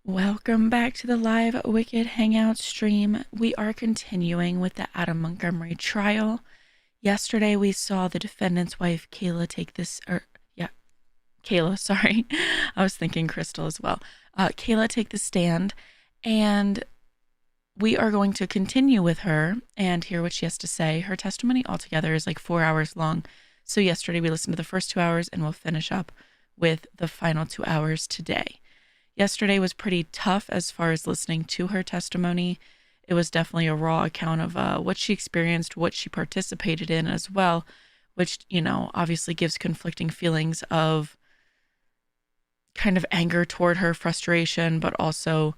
Welcome back to the live Wicked Hangout stream. We are continuing with the Adam Montgomery trial. Yesterday we saw the defendant's wife Kayla, sorry. I was thinking Crystal as well. Kayla take the stand, and we are going to continue with her and hear what she has to say. Her testimony altogether is like 4 hours long. So yesterday we listened to the first 2 hours, and we'll finish up with the final 2 hours today. Yesterday was pretty tough as far as listening to her testimony. It was definitely a raw account of what she experienced, what she participated in as well, which, obviously gives conflicting feelings of kind of anger toward her, frustration, but also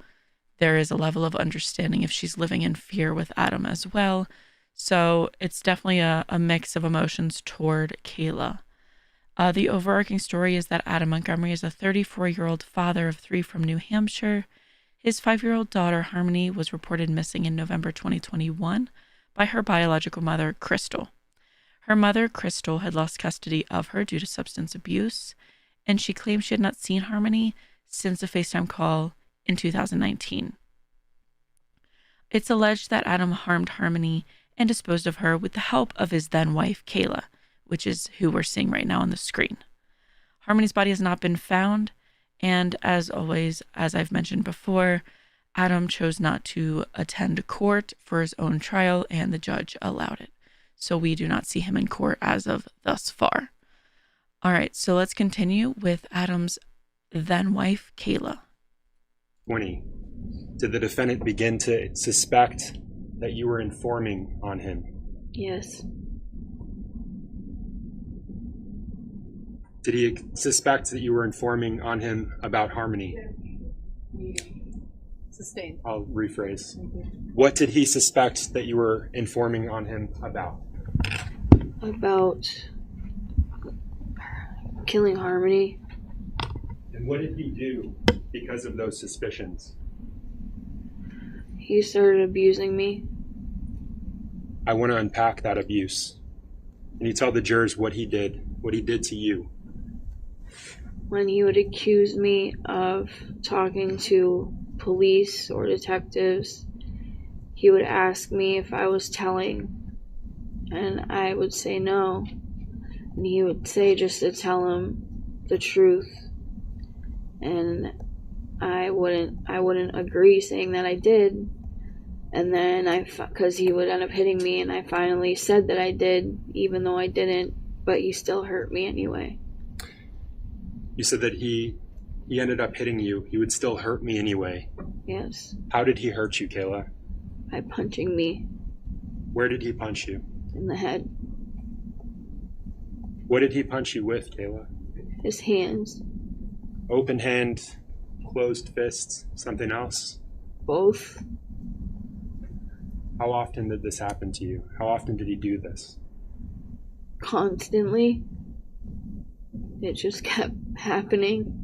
there is a level of understanding if she's living in fear with Adam as well. So it's definitely a mix of emotions toward Kayla. The overarching story is that Adam Montgomery is a 34-year-old father of 3 from New Hampshire. His 5-year-old daughter, Harmony, was reported missing in November 2021 by her biological mother, Crystal. Her mother, Crystal, had lost custody of her due to substance abuse, and she claimed she had not seen Harmony since a FaceTime call in 2019. It's alleged that Adam harmed Harmony and disposed of her with the help of his then-wife, Kayla, which is who we're seeing right now on the screen. Harmony's body has not been found, and as always, as I've mentioned before, Adam chose not to attend court for his own trial, and the judge allowed it. So we do not see him in court as of thus far. All right, so let's continue with Adam's then-wife, Kayla. 20. Did the defendant begin to suspect that you were informing on him? Yes. Did he suspect that you were informing on him about Harmony? Sustained. I'll rephrase. What did he suspect that you were informing on him about? About killing Harmony. And what did he do because of those suspicions? He started abusing me. I want to unpack that abuse. Can you tell the jurors what he did to you? When he would accuse me of talking to police or detectives, he would ask me if I was telling, and I would say no. And he would say just to tell him the truth, and I wouldn't agree, saying that I did. And then because he would end up hitting me, and I finally said that I did, even though I didn't, but he still hurt me anyway. You said that he ended up hitting you. He would still hurt me anyway. Yes. How did he hurt you, Kayla? By punching me Where did he punch you? in the head. What did he punch you with, Kayla? His hands. Open hand, closed fists, something else? Both. How often did this happen to you? How often did he do this? Constantly. It just kept happening.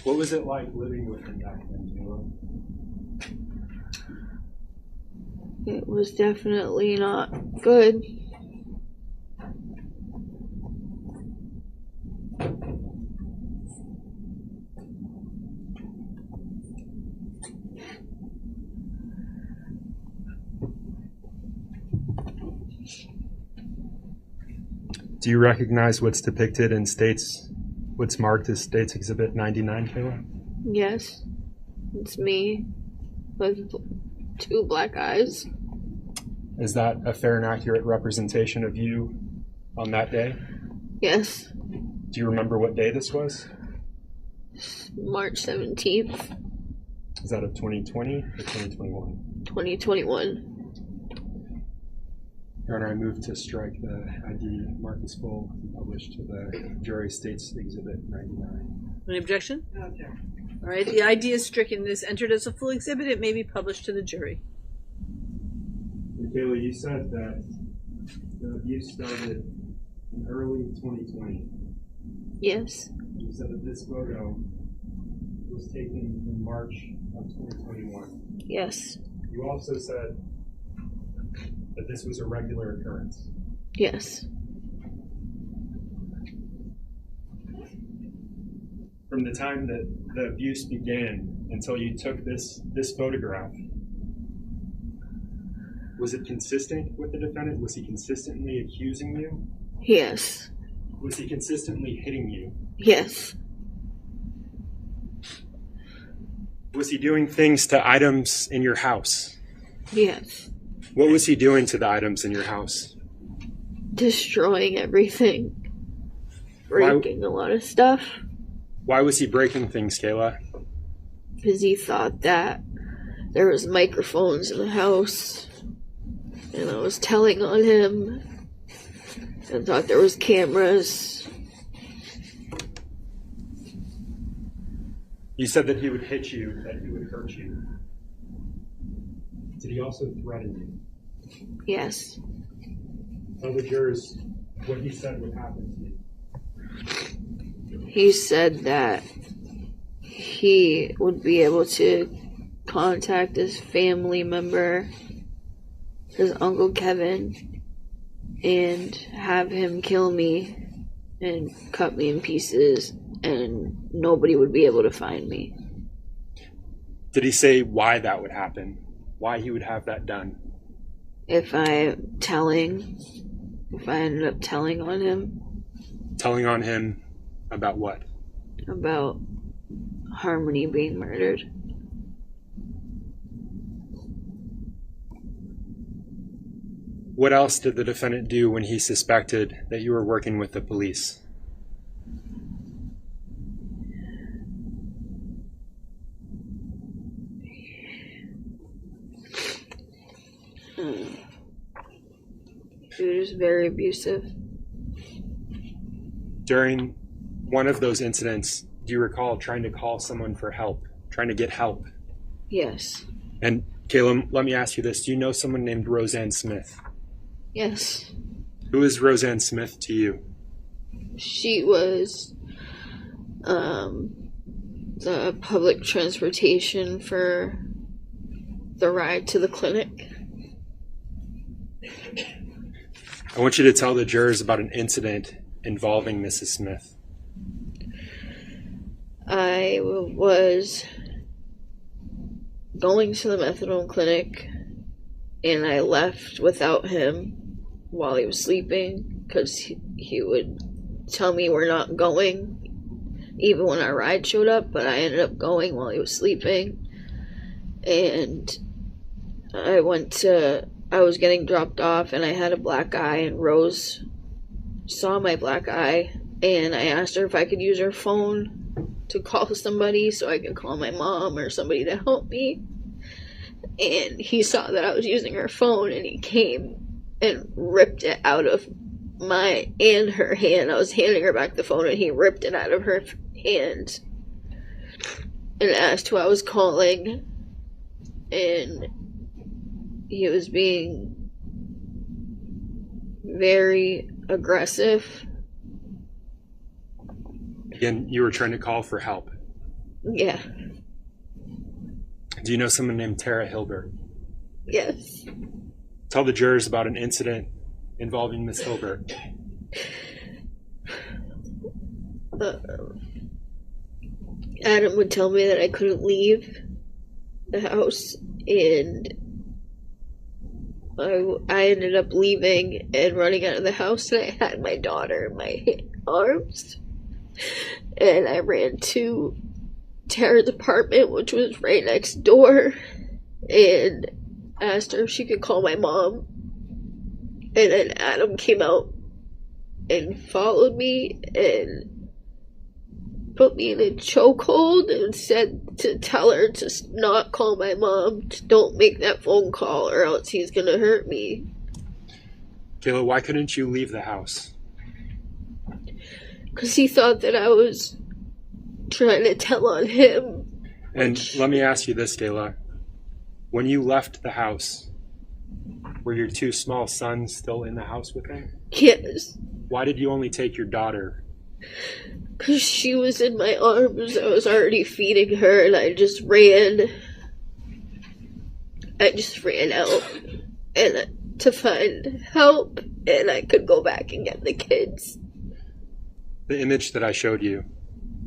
What was it like living with him back then, Kayla? It was definitely not good. Do you recognize what's depicted in what's marked as States Exhibit 99, Kayla? Yes. It's me with 2 black eyes. Is that a fair and accurate representation of you on that day? Yes. Do you remember what day this was? March 17th, Is that of 2020 or 2021? 2021. Your Honor, I move to strike the ID mark as full and publish to the jury States Exhibit 99. Any objection? No objection. All right, the ID is stricken. It is entered as a full exhibit. It may be published to the jury. And Kayla, you said that the abuse started in early 2020. Yes. You said that this photo was taken in March of 2021. Yes. You also said that this was a regular occurrence. Yes. from the time that the abuse began until you took this photograph, was it consistent with the defendant? Was he consistently accusing you? Yes. Was he consistently hitting you? Yes. Was he doing things to items in your house? Yes. What was he doing to the items in your house? Destroying everything. Breaking a lot of stuff. Why was he breaking things, Kayla? Because he thought that there was microphones in the house. And I was telling on him. And thought there was cameras. You said that he would hit you, that he would hurt you. Did he also threaten you? Yes. Tell the jurors what he said would happen to you. He said that he would be able to contact his family member, his Uncle Kevin, and have him kill me and cut me in pieces, and nobody would be able to find me. Did he say why that would happen? Why he would have that done? If I ended up telling on him. Telling on him about what? About Harmony being murdered. What else did the defendant do when he suspected that you were working with the police? He was very abusive. During one of those incidents, do you recall trying to call someone for help, trying to get help? Yes. And Kayla, let me ask you this. Do you know someone named Roseanne Smith? Yes. Who is Roseanne Smith to you? She was the public transportation for the ride to the clinic. I want you to tell the jurors about an incident involving Mrs. Smith. I was going to the methadone clinic, and I left without him while he was sleeping, because he would tell me we're not going, even when our ride showed up, but I ended up going while he was sleeping. And I was getting dropped off, and I had a black eye, and Rose saw my black eye, and I asked her if I could use her phone to call somebody so I could call my mom or somebody to help me. And he saw that I was using her phone, and he came and ripped it out of my and her hand. I was handing her back the phone, and he ripped it out of her hand and asked who I was calling. And he was being very aggressive. Again, you were trying to call for help. Yeah. Do you know someone named Tara Hilbert? Yes. Tell the jurors about an incident involving Miss Hilbert. Adam would tell me that I couldn't leave the house, and I ended up leaving and running out of the house, and I had my daughter in my arms, and I ran to Tara's apartment, which was right next door, and asked her if she could call my mom. And then Adam came out and followed me and put me in a chokehold and said to tell her to not call my mom, to don't make that phone call or else he's gonna hurt me. Kayla, why couldn't you leave the house? Because he thought that I was trying to tell on him. And let me ask you this, Kayla. When you left the house, were your two small sons still in the house with him? Yes. Why did you only take your daughter? Because she was in my arms. I was already feeding her, and I just ran out and to find help, and I could go back and get the kids. The image that I showed you,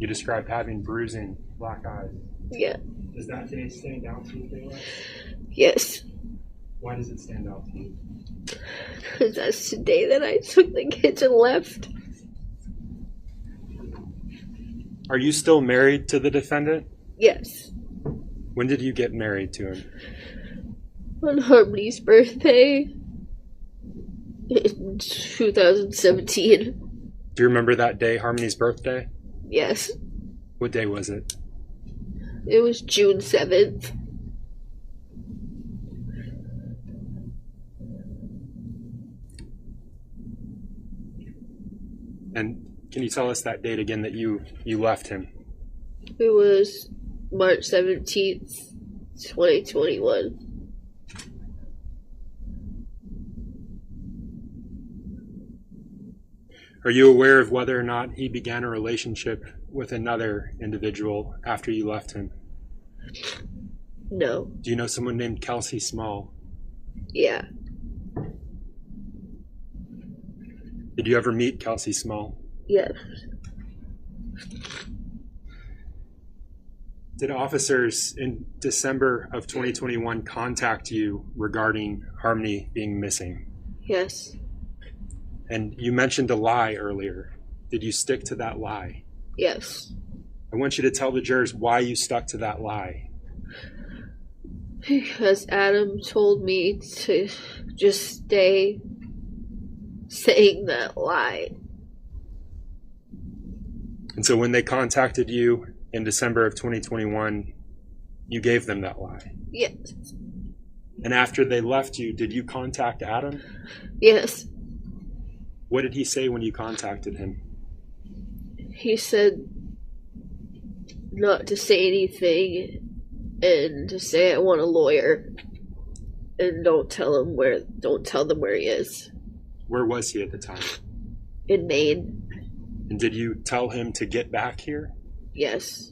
You described having bruising, black eyes. Yeah. Does that day stand out to you, Kayla? Yes. Why does it stand out to you? Because that's the day that I took the kids and left. Are you still married to the defendant? Yes. When did you get married to him? On Harmony's birthday in 2017. Do you remember that day, Harmony's birthday? Yes. What day was it? It was June 7th. And can you tell us that date again that you left him? It was March 17th, 2021. Are you aware of whether or not he began a relationship with another individual after you left him? No. Do you know someone named Kelsey Small? Yeah. Did you ever meet Kelsey Small? Yes. Did officers in December of 2021 contact you regarding Harmony being missing? Yes. And you mentioned a lie earlier. Did you stick to that lie? Yes. I want you to tell the jurors why you stuck to that lie. Because Adam told me to just stay saying that lie. And so when they contacted you in December of 2021, you gave them that lie. Yes. And after they left you, did you contact Adam? Yes. What did he say when you contacted him? He said not to say anything and to say I want a lawyer and don't tell them where he is. Where was he at the time? In Maine. And did you tell him to get back here? Yes.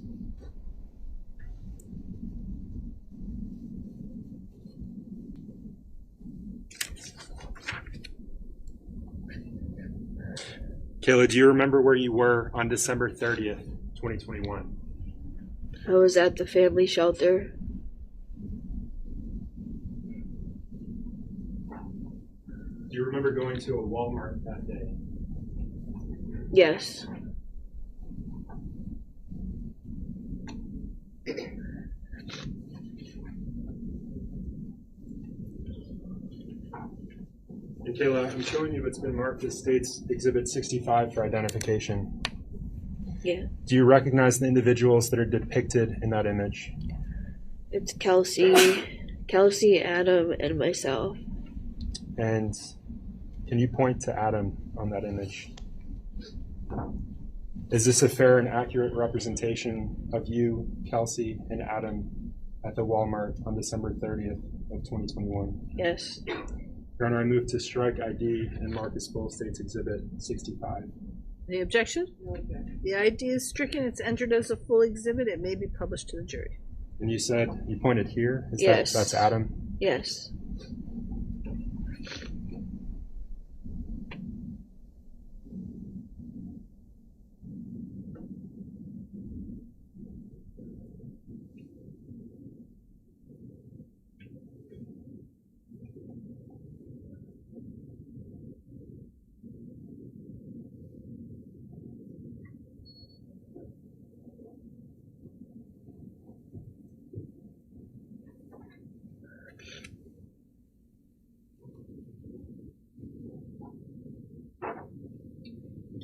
Kayla, do you remember where you were on December 30th, 2021? I was at the family shelter. Do you remember going to a Walmart that day? Yes. And Kayla, I'm showing you what's been marked as State's Exhibit 65 for identification. Yeah. Do you recognize the individuals that are depicted in that image? It's Kelsey, Adam, and myself. And can you point to Adam on that image? Is this a fair and accurate representation of you, Kelsey, and Adam at the Walmart on December 30th of 2021? Yes. Your Honor, I move to strike ID and mark as full State's Exhibit 65. Any objection? The ID is stricken. It's entered as a full exhibit. It may be published to the jury. And you said, you pointed here? Yes. That's Adam? Yes.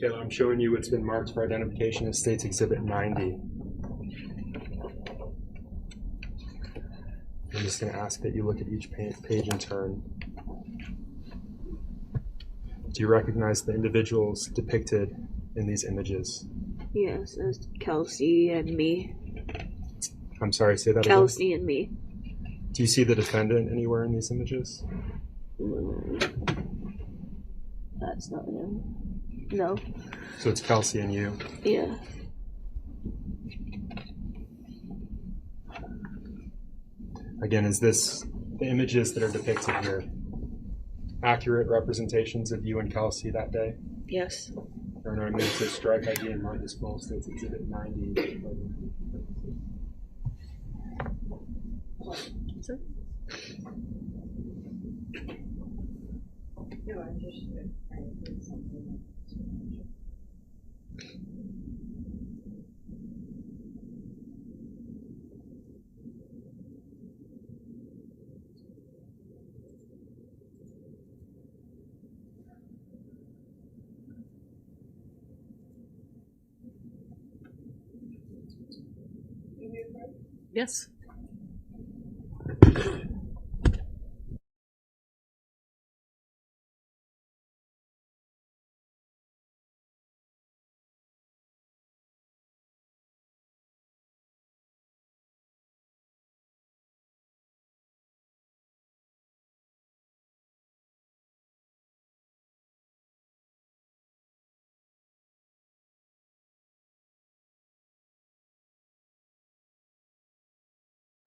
Kayla, I'm showing you what's been marked for identification as State's Exhibit 90. I'm just going to ask that you look at each page in turn. Do you recognize the individuals depicted in these images? Yes, that's Kelsey and me. I'm sorry, say that Kelsey and me. again. Do you see the defendant anywhere in these images? That's not him. No. So it's Kelsey and you. Yeah. Again, is this the images that are depicted here accurate representations of you and Kelsey that day? Yes. And our move to strike ID and mark this full states Exhibit 90. Sir? No, I'm just trying to put something. Yes.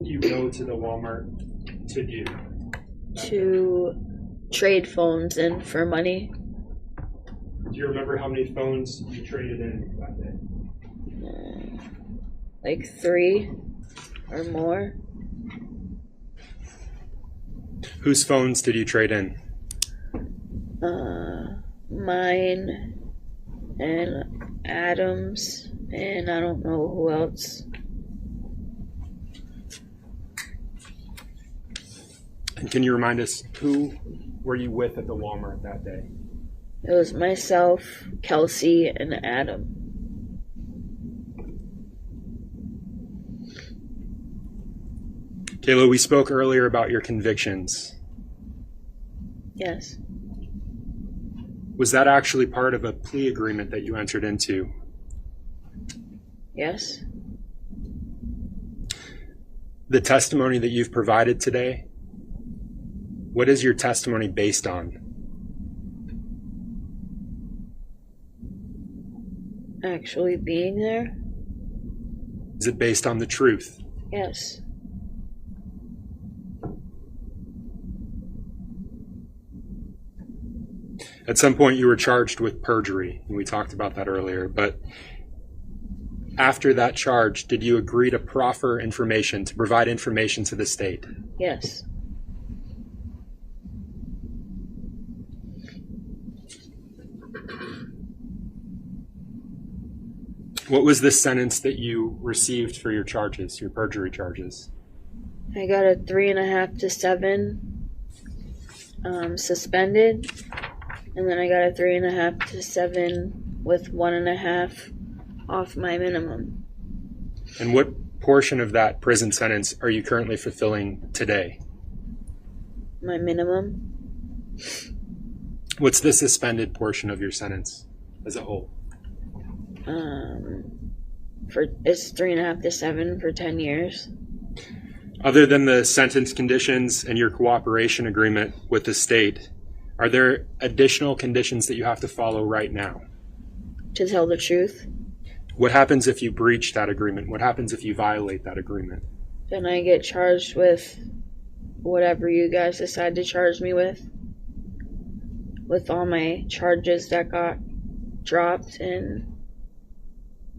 You go to the Walmart to do. To trade phones in for money. Do you remember how many phones you traded in that day? Like 3 or more. Whose phones did you trade in? Mine and Adam's, and I don't know who else. And can you remind us, who were you with at the Walmart that day? It was myself, Kelsey, and Adam. Kayla, we spoke earlier about your convictions. Yes. Was that actually part of a plea agreement that you entered into? Yes. The testimony that you've provided today, what is your testimony based on? Actually being there? Is it based on the truth? Yes. At some point you were charged with perjury, and we talked about that earlier, but after that charge, did you agree to proffer information, to provide information to the state? Yes. What was the sentence that you received for your charges, your perjury charges? I got a 3.5 to 7 suspended, and then I got a 3.5 to 7 with 1.5 off my minimum. And what portion of that prison sentence are you currently fulfilling today? My minimum? What's the suspended portion of your sentence as a whole? It's 3.5 to 7 for 10 years. Other than the sentence conditions and your cooperation agreement with the state, are there additional conditions that you have to follow right now? To tell the truth, What happens if you breach that agreement? What happens if you violate that agreement? then I get charged with whatever you guys decide to charge me with all my charges that got dropped and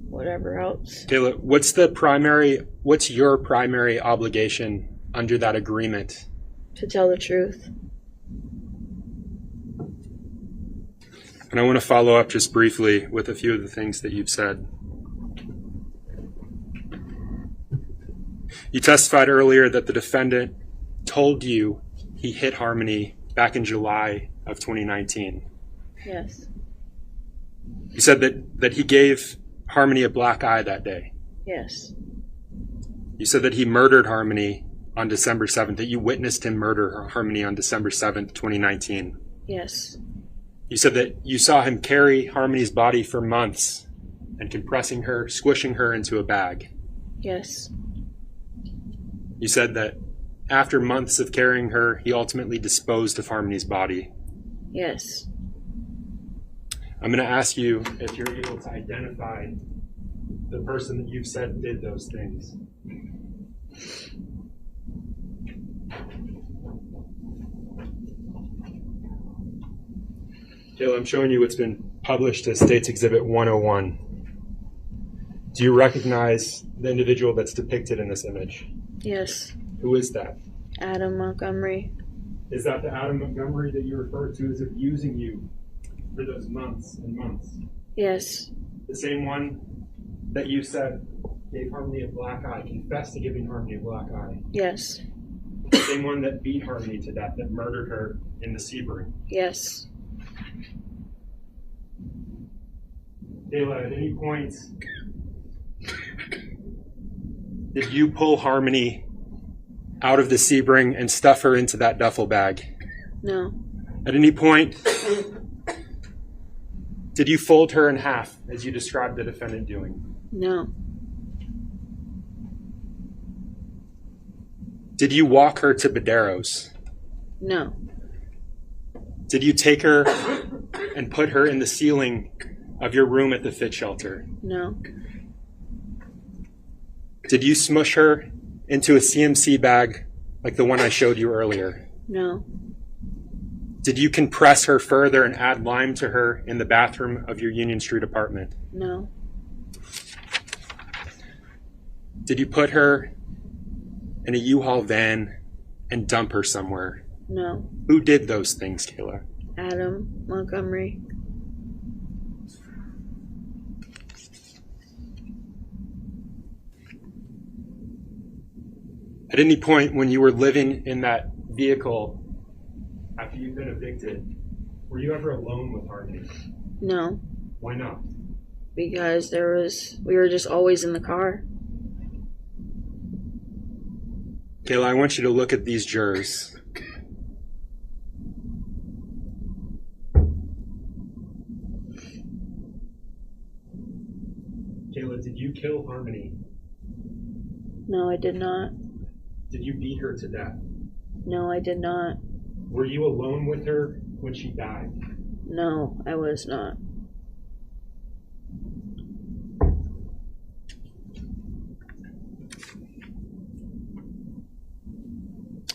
whatever else. Kayla, what's your primary obligation under that agreement? To tell the truth. And I want to follow up just briefly with a few of the things that you've said. You testified earlier that the defendant told you he hit Harmony back in July of 2019. Yes. You said that he gave Harmony a black eye that day. Yes. You said that he murdered Harmony on December 7th, that you witnessed him murder Harmony on December 7th, 2019. Yes. You said that you saw him carry Harmony's body for months and compressing her, squishing her into a bag. Yes. You said that after months of carrying her, he ultimately disposed of Harmony's body. Yes. I'm going to ask you if you're able to identify the person that you've said did those things. Kayla, I'm showing you what's been published as State's Exhibit 101. Do you recognize the individual that's depicted in this image? Yes. Who is that? Adam Montgomery. Is that the Adam Montgomery that you referred to as abusing you for those months and months? Yes. The same one that you said gave Harmony a black eye, confessed to giving Harmony a black eye? Yes. The same one that beat Harmony to death, that murdered her in the Sebring? Yes. Kayla, at any point, did you pull Harmony out of the Sebring and stuff her into that duffel bag? No. At any point, did you fold her in half, as you described the defendant doing? No. Did you walk her to Badero's? No. Did you take her and put her in the ceiling of your room at the Fit Shelter? No. Did you smush her into a CMC bag like the one I showed you earlier? No. Did you compress her further and add lime to her in the bathroom of your Union Street apartment? No. Did you put her in a U-Haul van and dump her somewhere? No. Who did those things, Kayla? Adam Montgomery. At any point when you were living in that vehicle after you'd been evicted, were you ever alone with Harmony? No. Why not? Because we were just always in the car. Kayla, I want you to look at these jurors. Kayla, did you kill Harmony? No, I did not. Did you beat her to death? No, I did not. Were you alone with her when she died? No, I was not.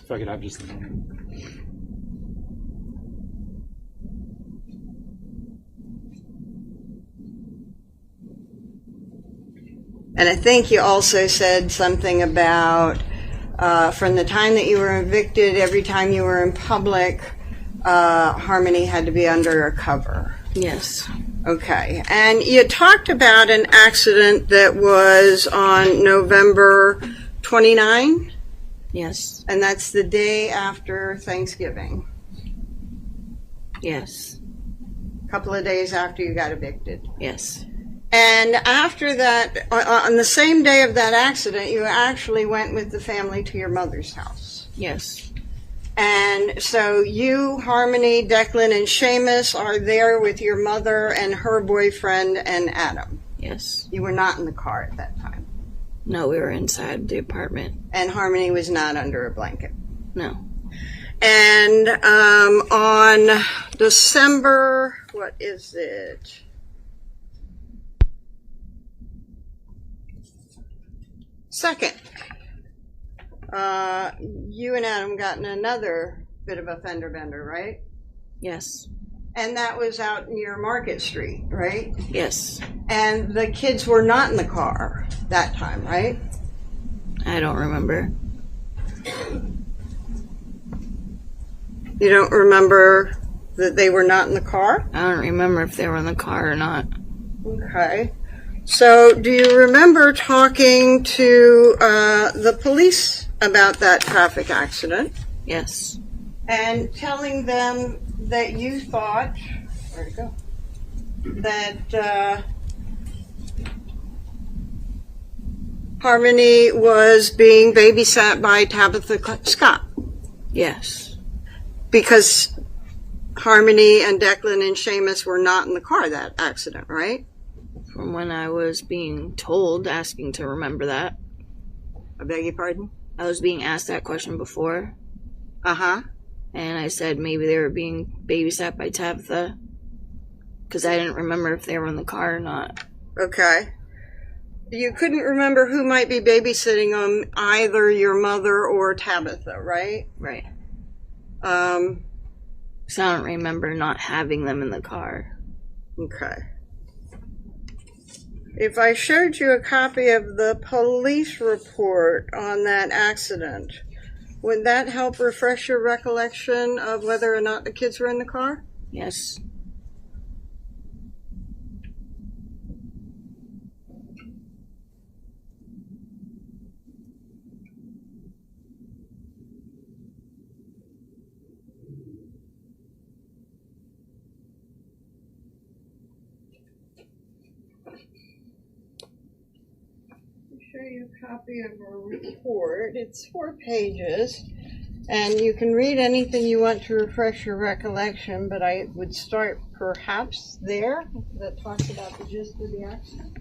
If I could have just a moment. And I think you also said something about from the time that you were evicted, every time you were in public, Harmony had to be under a cover. Yes. Okay. And you talked about an accident that was on November 29, Yes. and that's the day after Thanksgiving, Yes. a couple of days after you got evicted. Yes. And after that, on the same day of that accident, you actually went with the family to your mother's house. Yes. And so you, Harmony, Declan, and Seamus are there with your mother and her boyfriend and Adam. Yes. You were not in the car at that time. No, we were inside the apartment. And Harmony was not under a blanket. No. And on December, what is it? Second, you and Adam got in another bit of a fender bender, right? Yes. And that was out near Market Street, right? Yes. And the kids were not in the car that time, right? I don't remember. You don't remember that they were not in the car? I don't remember if they were in the car or not. Okay. So do you remember talking to the police about that traffic accident Yes. and telling them that you thought, where'd it go? That Harmony was being babysat by Tabitha Scott? Yes. Because Harmony and Declan and Seamus were not in the car that accident, right? From when I was being told, asking to remember that. I beg your pardon? I was being asked that question before, Uh-huh. and I said maybe they were being babysat by Tabitha, because I didn't remember if they were in the car or not. Okay. You couldn't remember who might be babysitting them, either your mother or Tabitha, right? Right. Um, So I don't remember not having them in the car. Okay. If I showed you a copy of the police report on that accident, would that help refresh your recollection of whether or not the kids were in the car? Yes. Show you a copy of a report. It's 4 pages, and you can read anything you want to refresh your recollection, but I would start perhaps there, that talks about the gist of the accident.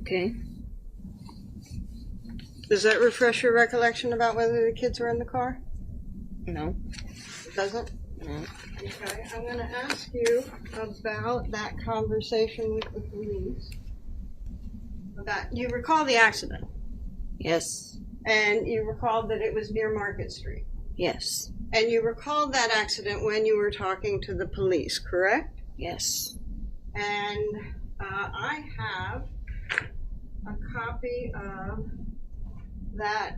Okay. Does that refresh your recollection about whether the kids were in the car? No. It doesn't? No. Okay, I'm going to ask you about that conversation with the police. You recall the accident, Yes. and you recalled that it was near Market Street. Yes. And you recalled that accident when you were talking to the police, correct? Yes. And I have a copy of that.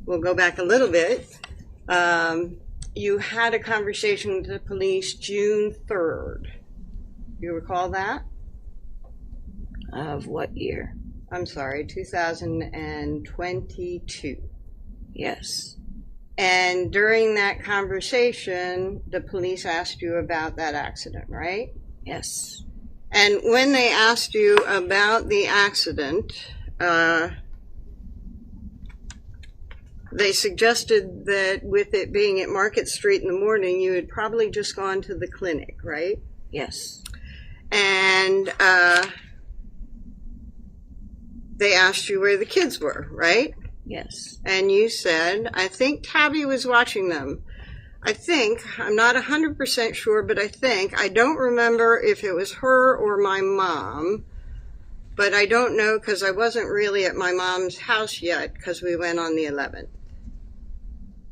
We'll go back a little bit. You had a conversation with the police June 3rd. You recall that? Of what year? I'm sorry, 2022. Yes. And during that conversation, the police asked you about that accident, right? Yes. And when they asked you about the accident, they suggested that with it being at Market Street in the morning, you had probably just gone to the clinic, right? Yes. And they asked you where the kids were, right? Yes. And you said, I think Tabby was watching them. I'm not 100% sure, but I don't remember if it was her or my mom, but I don't know because I wasn't really at my mom's house yet because we went on the 11th.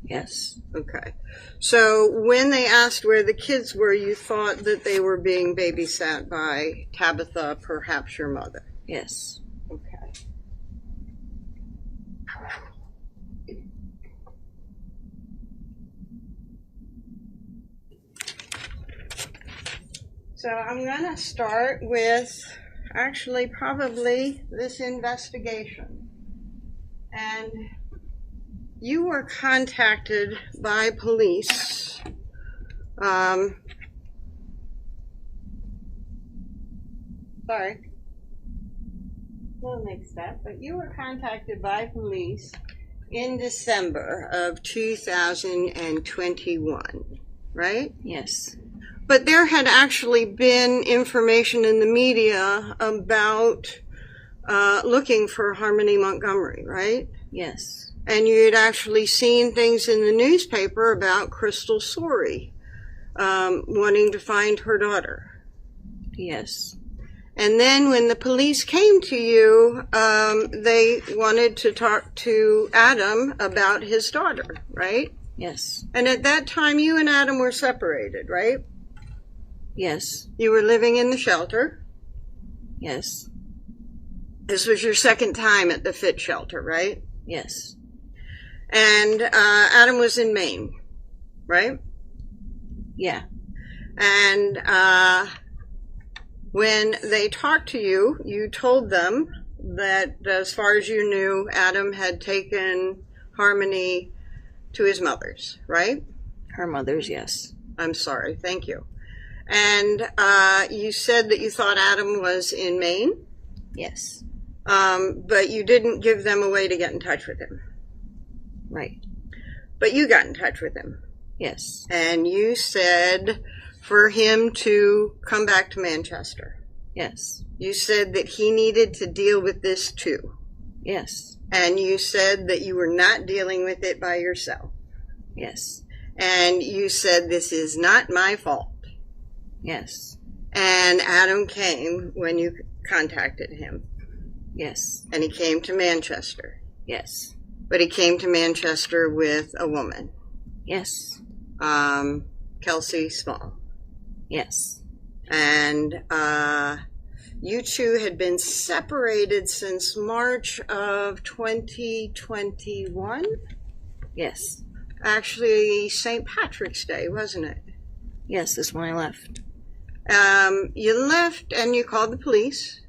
Yes. Okay. So when they asked where the kids were, you thought that they were being babysat by Tabitha, perhaps your mother. Yes. Okay. So I'm going to start with actually probably this investigation. And you were contacted by police. Sorry. A little mixed up, but you were contacted by police in December of 2021, right? Yes. But there had actually been information in the media about looking for Harmony Montgomery, right? Yes. And you had actually seen things in the newspaper about Crystal Sorey wanting to find her daughter. Yes. And then when the police came to you, they wanted to talk to Adam about his daughter, right? Yes. And at that time, you and Adam were separated, right? Yes. You were living in the shelter. Yes. This was your second time at the Fit shelter, right? Yes. And Adam was in Maine, right? Yeah. And when they talked to you, you told them that as far as you knew, Adam had taken Harmony to his mother's, right? Her mother's, yes. I'm sorry, thank you. And you said that you thought Adam was in Maine, Yes. but you didn't give them a way to get in touch with him. Right. But you got in touch with him. Yes. And you said for him to come back to Manchester. Yes. You said that he needed to deal with this too. Yes. And you said that you were not dealing with it by yourself. Yes. And you said, this is not my fault. Yes. And Adam came when you contacted him. Yes. And he came to Manchester. Yes. But he came to Manchester with a woman. Yes. Kelsey Small. Yes. And you two had been separated since March of 2021. Yes. Actually, St. Patrick's Day, wasn't it? Yes, that's when I left. You left and you called the police.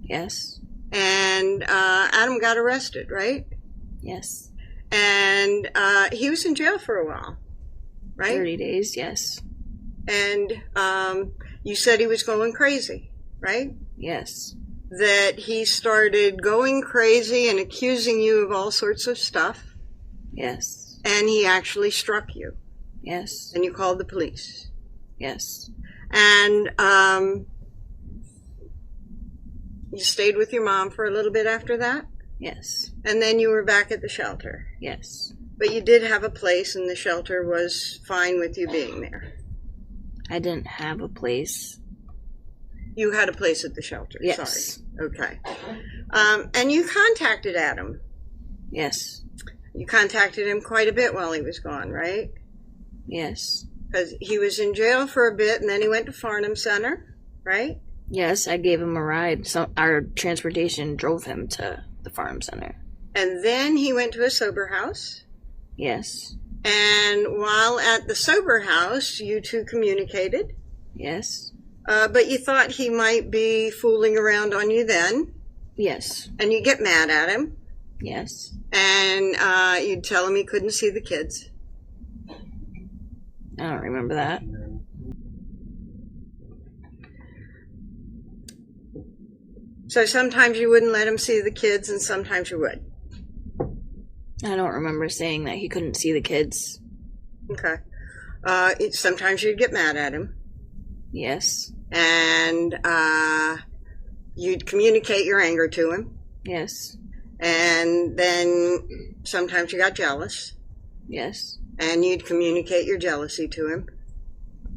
Yes. And Adam got arrested, right? Yes. And he was in jail for a while, right? 30 days, yes. And you said he was going crazy, right? Yes. That he started going crazy and accusing you of all sorts of stuff. Yes. And he actually struck you. Yes. And you called the police. Yes. And you stayed with your mom for a little bit after that. Yes. And then you were back at the shelter. Yes. But you did have a place and the shelter was fine with you being there. I didn't have a place. You had a place at the shelter. Yes. Sorry. Okay. And you contacted Adam. Yes. You contacted him quite a bit while he was gone, right? Yes. Because he was in jail for a bit and then he went to Farnham Center, right? Yes, I gave him a ride. So our transportation drove him to the farm center. And then he went to a sober house. Yes. And while at the sober house, you two communicated. Yes. But you thought he might be fooling around on you then. Yes. And you get mad at him. Yes. And you'd tell him he couldn't see the kids. I don't remember that. So sometimes you wouldn't let him see the kids and sometimes you would. I don't remember saying that he couldn't see the kids. Okay. Sometimes you'd get mad at him. Yes. And you'd communicate your anger to him. Yes. And then sometimes you got jealous. Yes. And you'd communicate your jealousy to him.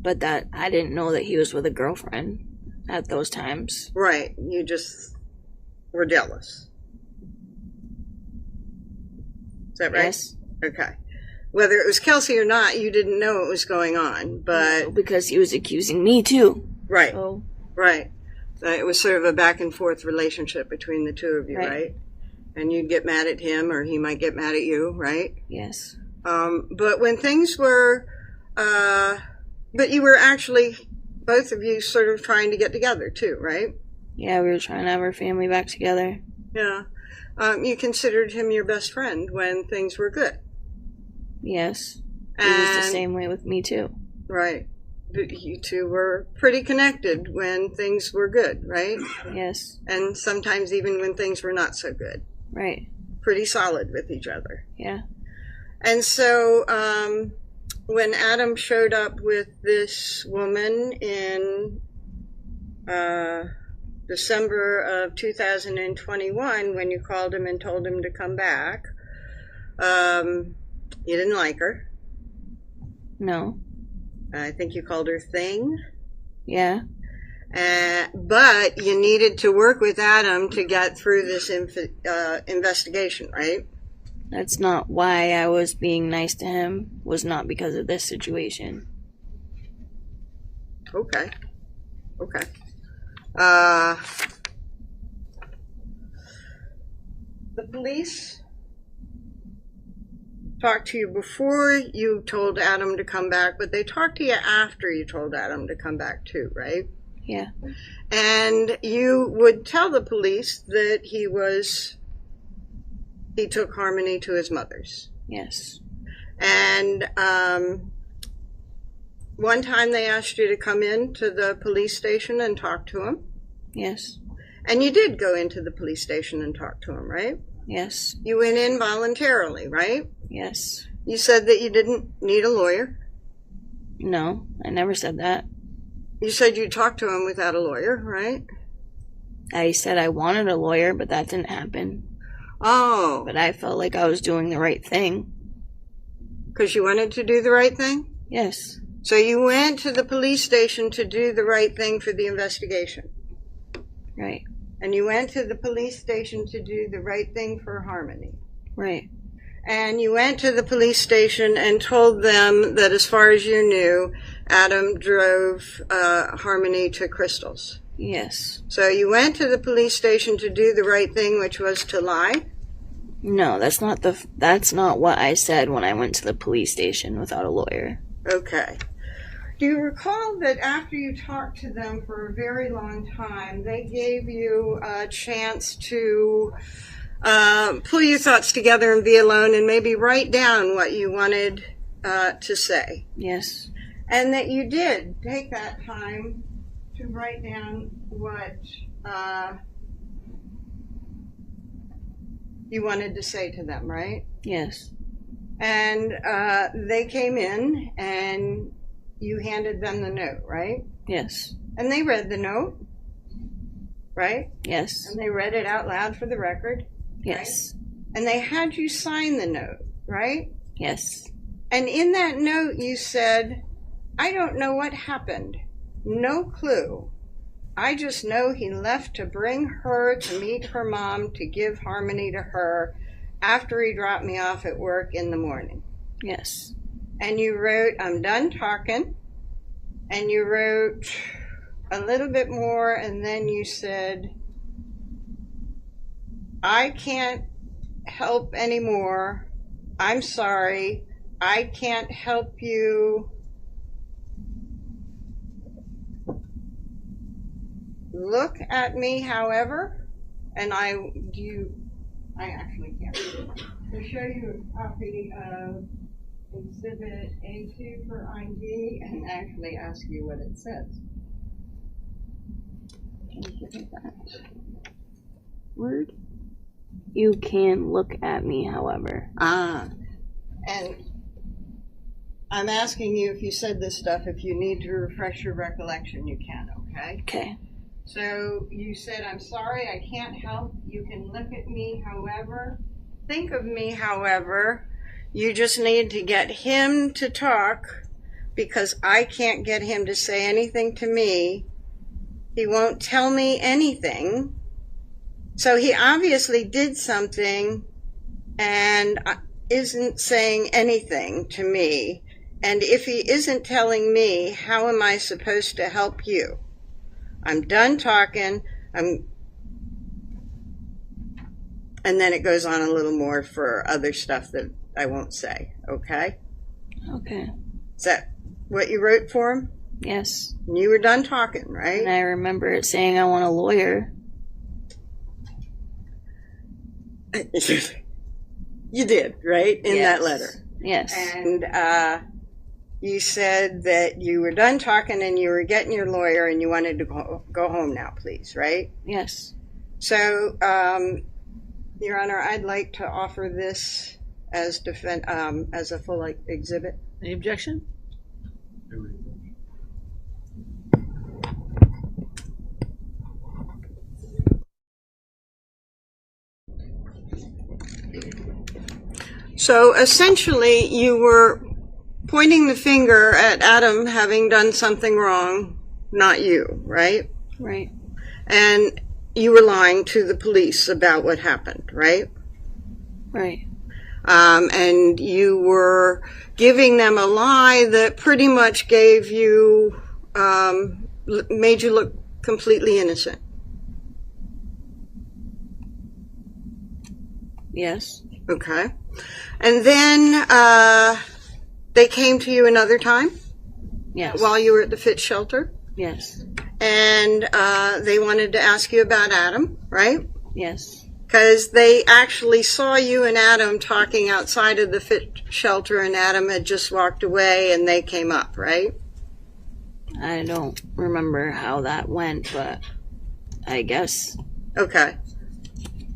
But that I didn't know that he was with a girlfriend at those times. Right. You just were jealous. Is that right? Yes. Okay. Whether it was Kelsey or not, you didn't know what was going on, but... No, because he was accusing me, too. Right. So, Right. It was sort of a back and forth relationship between the two of you, right? And you'd get mad at him or he might get mad at you, right? yes. But when things were... but you were actually, both of you, sort of trying to get together, too, right? Yeah, we were trying to have our family back together. Yeah. You considered him your best friend when things were good. Yes. He was the And- same way with me, too. Right. You two were pretty connected when things were good, right? Yes. And sometimes even when things were not so good. Right. Pretty solid with each other. Yeah. And so when Adam showed up with this woman in December of 2021, when you called him and told him to come back, you didn't like her. No. I think you called her Thing. Yeah. But you needed to work with Adam to get through this investigation, right? That's not why I was being nice to him. Was not because of this situation. Okay. The police talked to you before you told Adam to come back, but they talked to you after you told Adam to come back too, right? Yeah. And you would tell the police that he took Harmony to his mother's. Yes. And one time they asked you to come in to the police station and talk to him. Yes. And you did go into the police station and talk to him, right? Yes. You went in voluntarily, right? Yes. You said that you didn't need a lawyer. No, I never said that. You said you talked to him without a lawyer, right? I said I wanted a lawyer, but that didn't happen. Oh, But I felt like I was doing the right thing. because you wanted to do the right thing? Yes. So you went to the police station to do the right thing for the investigation. Right. And you went to the police station to do the right thing for Harmony. Right. And you went to the police station and told them that as far as you knew, Adam drove Harmony to Crystal's. Yes. So you went to the police station to do the right thing, which was to lie? No, that's not what I said when I went to the police station without a lawyer. Okay. Do you recall that after you talked to them for a very long time, they gave you a chance to pull your thoughts together and be alone and maybe write down what you wanted to say? Yes. And that you did take that time to write down what you wanted to say to them, right? Yes. And they came in and you handed them the note, right? Yes. And they read the note, right? Yes. And they read it out loud for the record. Yes. And they had you sign the note, right? Yes. And in that note you said, I don't know what happened. No clue. I just know he left to bring her to meet her mom to give Harmony to her after he dropped me off at work in the morning. Yes. And you wrote, I'm done talking. And you wrote a little bit more, and then you said, I can't help anymore. I'm sorry. I can't help you. Look at me, however, and I actually can't read it. To show you a copy of Exhibit A2 for ID and actually ask you what it says. Can you give me that word? You can look at me, however. And I'm asking you if you said this stuff, if you need to refresh your recollection, you can, okay? Okay. So you said, I'm sorry, I can't help. You can look at me, however. Think of me, however. You just need to get him to talk because I can't get him to say anything to me. He won't tell me anything. So he obviously did something and isn't saying anything to me. And if he isn't telling me, how am I supposed to help you? I'm done talking. And then it goes on a little more for other stuff that I won't say, okay? Okay. Is that what you wrote for him? Yes. And you were done talking, right? And I remember it saying I want a lawyer. You did, right? In Yes. that letter. Yes. And you said that you were done talking and you were getting your lawyer and you wanted to go home now, please, right? Yes. So, Your Honor, I'd like to offer this as a full exhibit. Any objection? So essentially, you were pointing the finger at Adam having done something wrong, not you, right? Right. And you were lying to the police about what happened, right? Right. And you were giving them a lie that pretty much gave you, made you look completely innocent. Yes. Okay. And then they came to you another time Yes. while you were at the fit shelter, Yes. and they wanted to ask you about Adam, right? Yes. Because they actually saw you and Adam talking outside of the fit shelter, and Adam had just walked away, and they came up, right? I don't remember how that went, but I guess. Okay.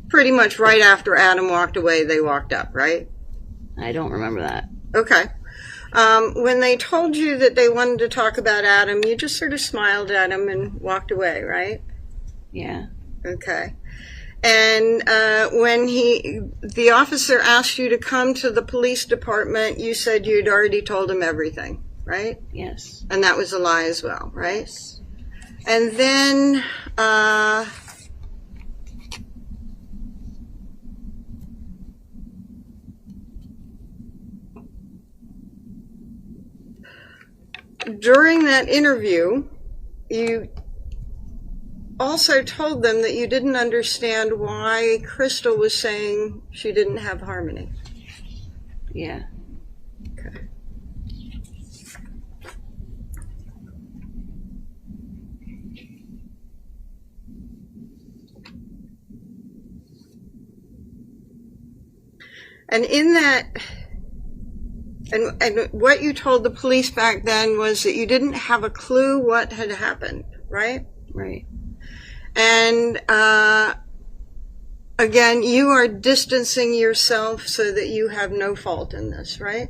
Pretty much right after Adam walked away, they walked up, right? I don't remember that. Okay. When they told you that they wanted to talk about Adam, you just sort of smiled at him and walked away, right? Yeah. Okay. And when the officer asked you to come to the police department, you said you'd already told him everything, right? Yes. And that was a lie as well, right? And then during that interview, you also told them that you didn't understand why Crystal was saying she didn't have harmony. Yeah. Okay. And in that, and what you told the police back then was that you didn't have a clue what had happened, right? Right. And again, you are distancing yourself so that you have no fault in this, right?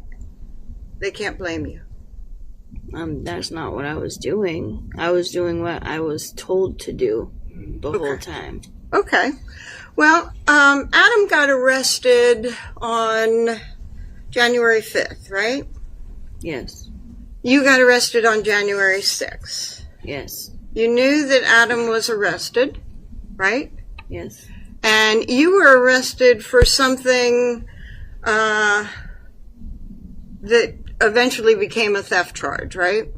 They can't blame you. That's not what I was doing. I was doing what I was told to do the whole time. Okay. Well, Adam got arrested on January 5th, right? Yes. You got arrested on January 6th. Yes. You knew that Adam was arrested, right? Yes. And you were arrested for something that eventually became a theft charge, right?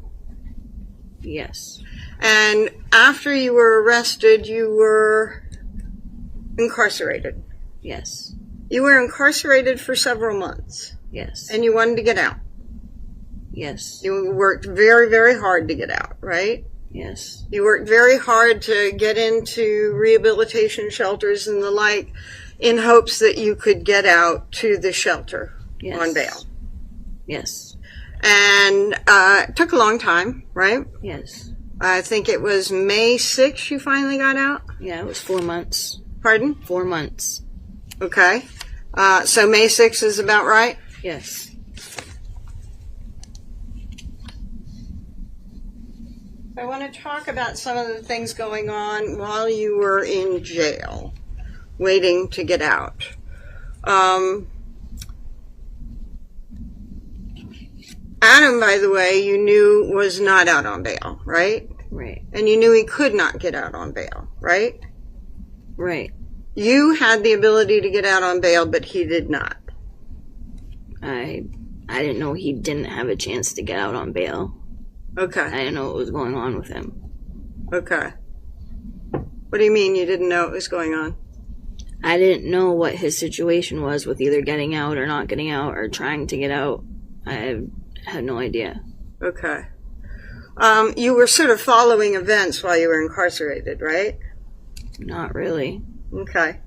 Yes. And after you were arrested, you were incarcerated. Yes. You were incarcerated for several months, Yes. and you wanted to get out. Yes. You worked very, very hard to get out, right? Yes. You worked very hard to get into rehabilitation shelters and the like in hopes that you could get out to the shelter Yes. on bail. Yes. And it took a long time, right? Yes. I think it was May 6th you finally got out. Yeah, it was 4 months. Pardon? 4 months. Okay. So May 6th is about right? Yes. I want to talk about some of the things going on while you were in jail, waiting to get out. Adam, by the way, you knew was not out on bail, right? Right. And you knew he could not get out on bail, right? Right. You had the ability to get out on bail, but he did not. I didn't know he didn't have a chance to get out on bail. I Okay. didn't know what was going on with him. Okay. What do you mean you didn't know what was going on? I didn't know what his situation was with either getting out or not getting out or trying to get out. I had no idea. Okay. You were sort of following events while you were incarcerated, right? Not really. Okay.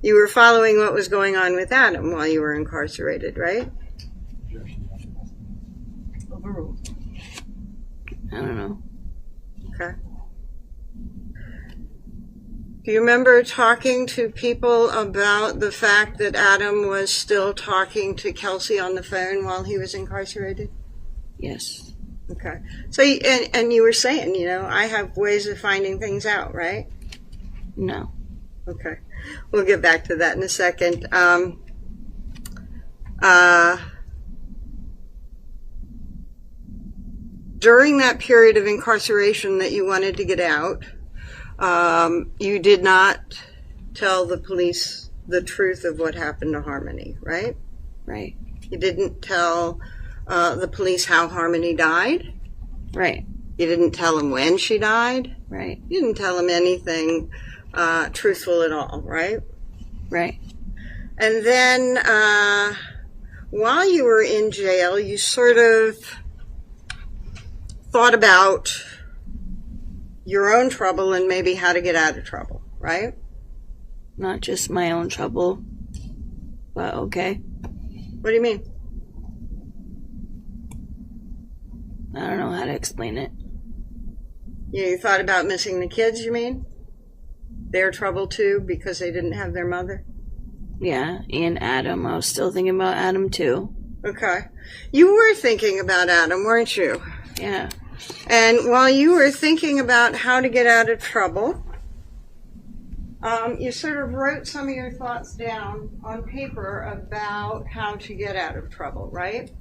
You were following what was going on with Adam while you were incarcerated, right? Overruled. I don't know. Okay. Do you remember talking to people about the fact that Adam was still talking to Kelsey on the phone while he was incarcerated? Yes. Okay. So, and you were saying, I have ways of finding things out, right? No. Okay. We'll get back to that in a second. During that period of incarceration that you wanted to get out, you did not tell the police the truth of what happened to Harmony, right? Right. You didn't tell the police how Harmony died. Right. You didn't tell them when she died. Right. You didn't tell them anything truthful at all, right? Right. And then while you were in jail, you sort of thought about your own trouble and maybe how to get out of trouble, right? Not just my own trouble, but okay. What do you mean? I don't know how to explain it. You thought about missing the kids, you mean? Their trouble too, because they didn't have their mother? Yeah, and Adam. I was still thinking about Adam too. Okay. You were thinking about Adam, weren't you? Yeah. And while you were thinking about how to get out of trouble, you sort of wrote some of your thoughts down on paper about how to get out of trouble, right?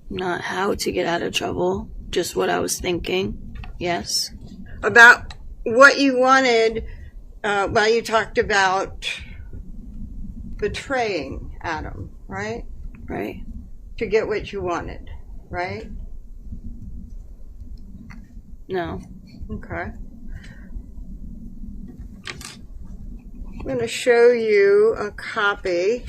Not how to get out of trouble, just what I was thinking. Yes. About what you wanted, well, you talked about betraying Adam, right? Right. To get what you wanted, right? No. Okay. I'm going to show you a copy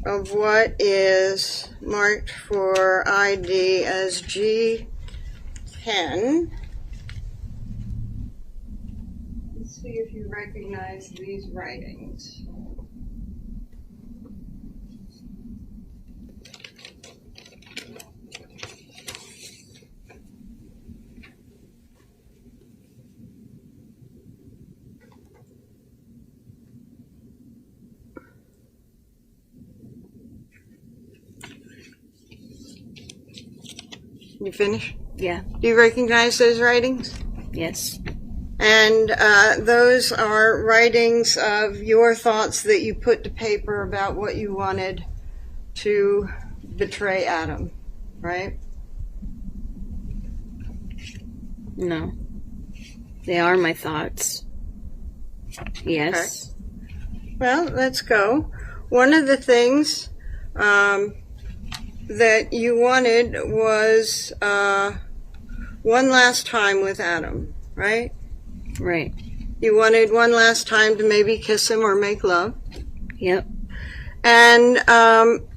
of what is marked for ID as G10. Let's see if you recognize these writings. You finish? Yeah. Do you recognize those writings? Yes. And those are writings of your thoughts that you put to paper about what you wanted to betray Adam, right? No. They are my thoughts. Yes. Okay. Well, let's go. One of the things that you wanted was one last time with Adam, right? Right. You wanted one last time to maybe kiss him or make love. Yep. And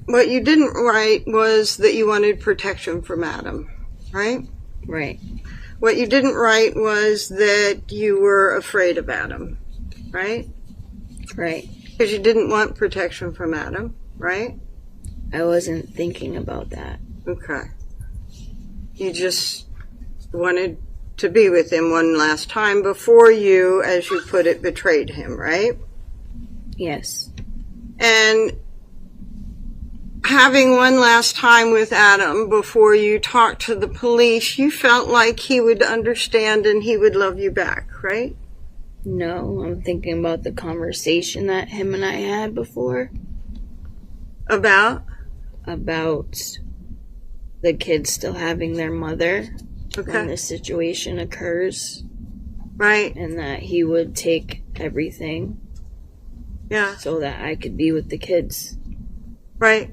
what you didn't write was that you wanted protection from Adam, right? Right. What you didn't write was that you were afraid of Adam, right? Right. Because you didn't want protection from Adam, right? I wasn't thinking about that. Okay. You just wanted to be with him one last time before you, as you put it, betrayed him, right? Yes. And having one last time with Adam before you talked to the police, you felt like he would understand and he would love you back, right? No, I'm thinking about the conversation that him and I had before. About the kids still having their mother when Okay. this situation occurs, Right. and that he would take everything Yeah. so that I could be with the kids. Right.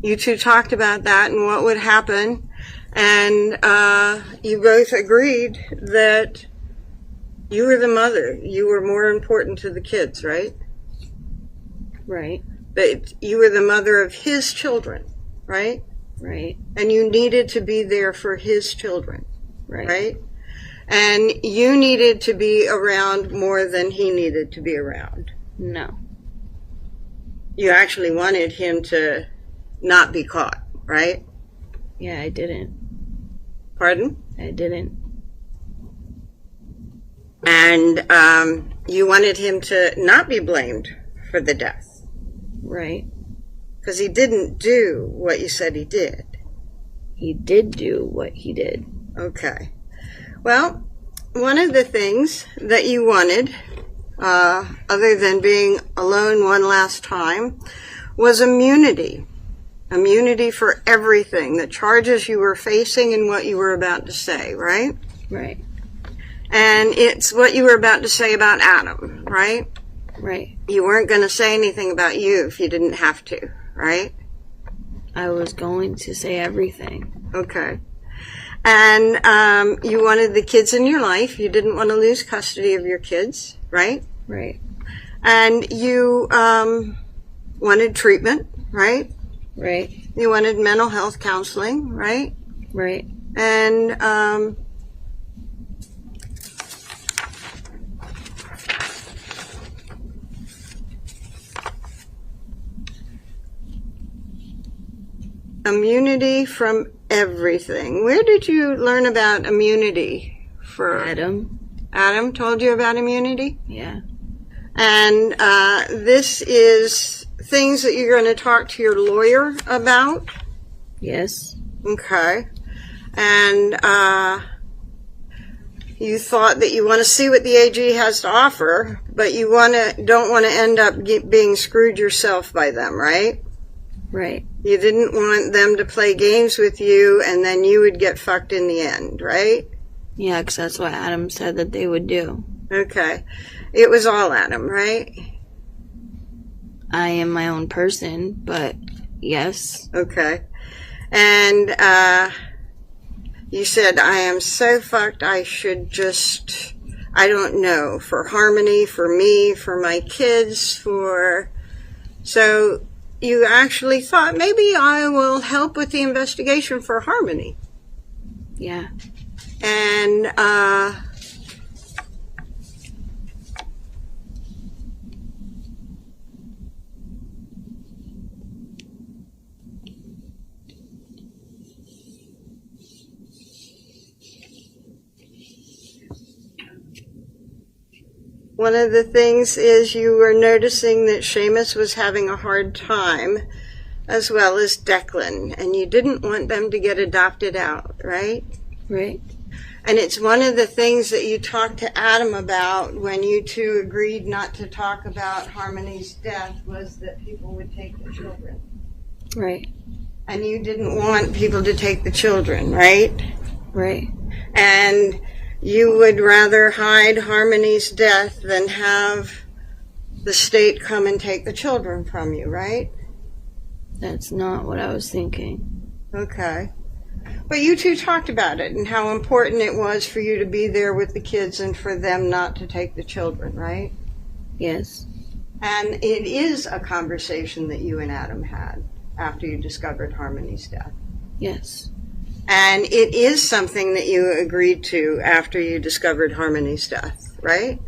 You two talked about that and what would happen, and you both agreed that you were the mother. You were more important to the kids, right? Right. That you were the mother of his children, right? Right. And you needed to be there for his children, Right. right? And you needed to be around more than he needed to be around. No. You actually wanted him to not be caught, right? Yeah, I didn't. Pardon? I didn't. And you wanted him to not be blamed for the death. Right. Because he didn't do what you said he did. He did do what he did. Okay. Well, one of the things that you wanted, other than being alone one last time, was immunity. Immunity for everything, the charges you were facing and what you were about to say, right? Right. And it's what you were about to say about Adam, right? Right. You weren't going to say anything about you if you didn't have to, right? I was going to say everything. Okay. And you wanted the kids in your life. You didn't want to lose custody of your kids, right? Right. And you wanted treatment, right? Right. You wanted mental health counseling, right? Right. And immunity from everything. Where did you learn about immunity? For Adam told you about immunity? Yeah. And this is things that you're going to talk to your lawyer about? Yes. Okay. And you thought that you want to see what the AG has to offer, but you don't want to end up being screwed yourself by them, right? Right. You didn't want them to play games with you and then you would get fucked in the end, right? Yeah, because that's what Adam said that they would do. Okay. It was all Adam, right? I am my own person, but yes. Okay. And you said, I am so fucked, I should just, I don't know, for Harmony, for me, for my kids, so you actually thought, maybe I will help with the investigation for Harmony. Yeah. And one of the things is you were noticing that Seamus was having a hard time, as well as Declan, and you didn't want them to get adopted out, right? Right. And it's one of the things that you talked to Adam about when you two agreed not to talk about Harmony's death was that people would take the children. Right. And you didn't want people to take the children, right? Right. And you would rather hide Harmony's death than have the state come and take the children from you, right? That's not what I was thinking. Okay. But you two talked about it and how important it was for you to be there with the kids and for them not to take the children, right? Yes. And it is a conversation that you and Adam had after you discovered Harmony's death. Yes. And it is something that you agreed to after you discovered Harmony's death, right?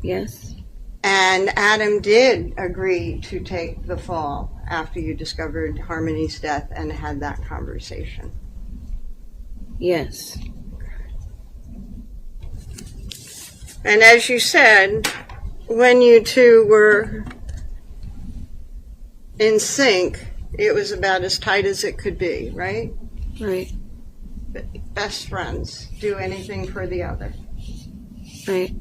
Yes. And Adam did agree to take the fall after you discovered Harmony's death and had that conversation. Yes. And as you said, when you two were in sync, it was about as tight as it could be, right? Right. Best friends, do anything for the other. Right.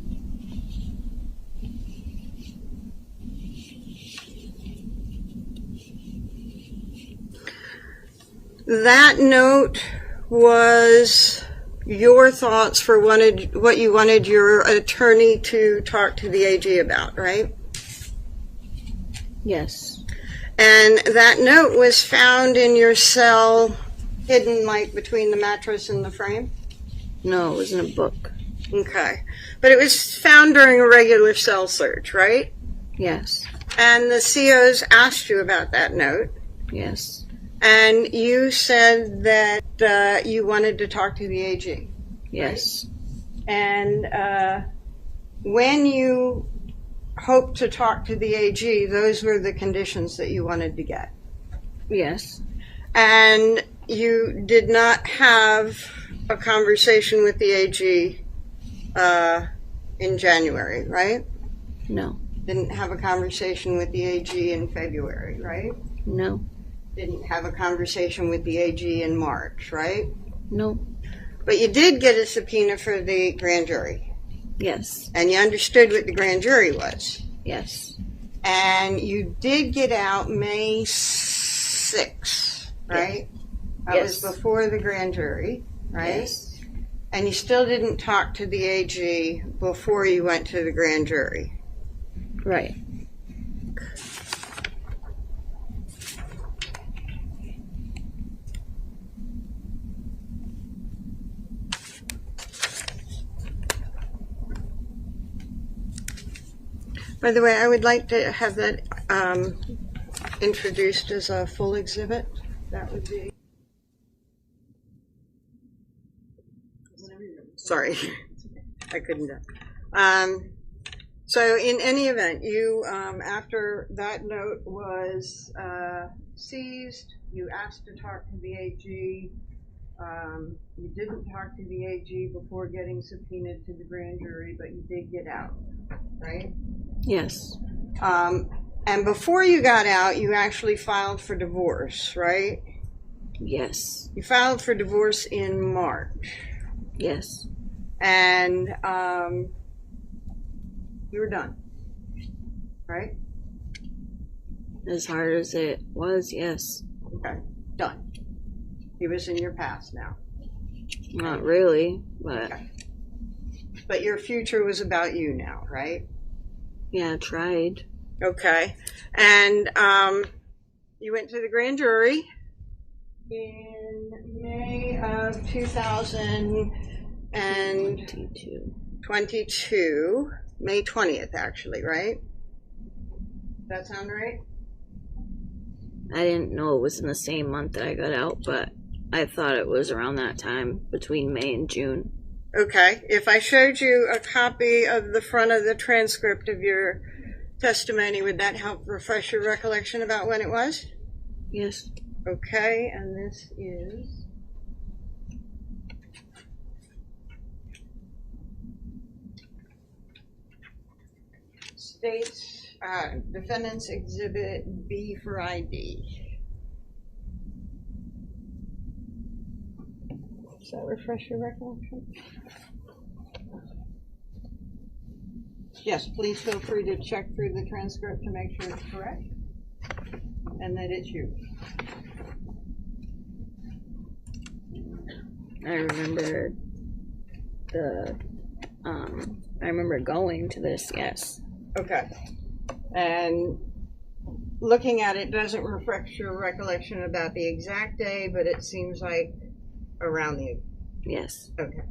That note was your thoughts for what you wanted your attorney to talk to the AG about, right? Yes. And that note was found in your cell, hidden like between the mattress and the frame? No, it was in a book. Okay. But it was found during a regular cell search, right? Yes. And the COs asked you about that note. Yes. And you said that you wanted to talk to the AG. Yes. And when you hoped to talk to the AG, those were the conditions that you wanted to get. Yes. And you did not have a conversation with the AG in January, right? No. Didn't have a conversation with the AG in February, right? No. Didn't have a conversation with the AG in March, right? No. But you did get a subpoena for the grand jury. Yes. And you understood what the grand jury was. Yes. And you did get out May 6th, right? That Yes. was before the grand jury, right? Yes. And you still didn't talk to the AG before you went to the grand jury. Right. By the way, I would like to have that introduced as a full exhibit. That would be. Sorry, I couldn't do it. So in any event, you, after that note was seized, you asked to talk to the AG. You didn't talk to the AG before getting subpoenaed to the grand jury, but you did get out, right? Yes. And before you got out, you actually filed for divorce, right? Yes. You filed for divorce in March. Yes. And you were done, right? As hard as it was, yes. Okay, done. It was in your past now. Not really, but Okay. But your future was about you now, right? yeah, I tried. Okay. And you went to the grand jury in May of 2022. 22. May 20th, actually, right? That sound right? I didn't know it was in the same month that I got out, but I thought it was around that time, between May and June. Okay. If I showed you a copy of the front of the transcript of your testimony, would that help refresh your recollection about when it was? Yes. Okay, and this is State's Defendant's Exhibit B for ID. Does that refresh your recollection? Yes, please feel free to check through the transcript to make sure it's correct and that it's you. I remember I remember going to this, yes. Okay. And looking at it doesn't reflect your recollection about the exact day, but it seems like around the. Yes. Okay.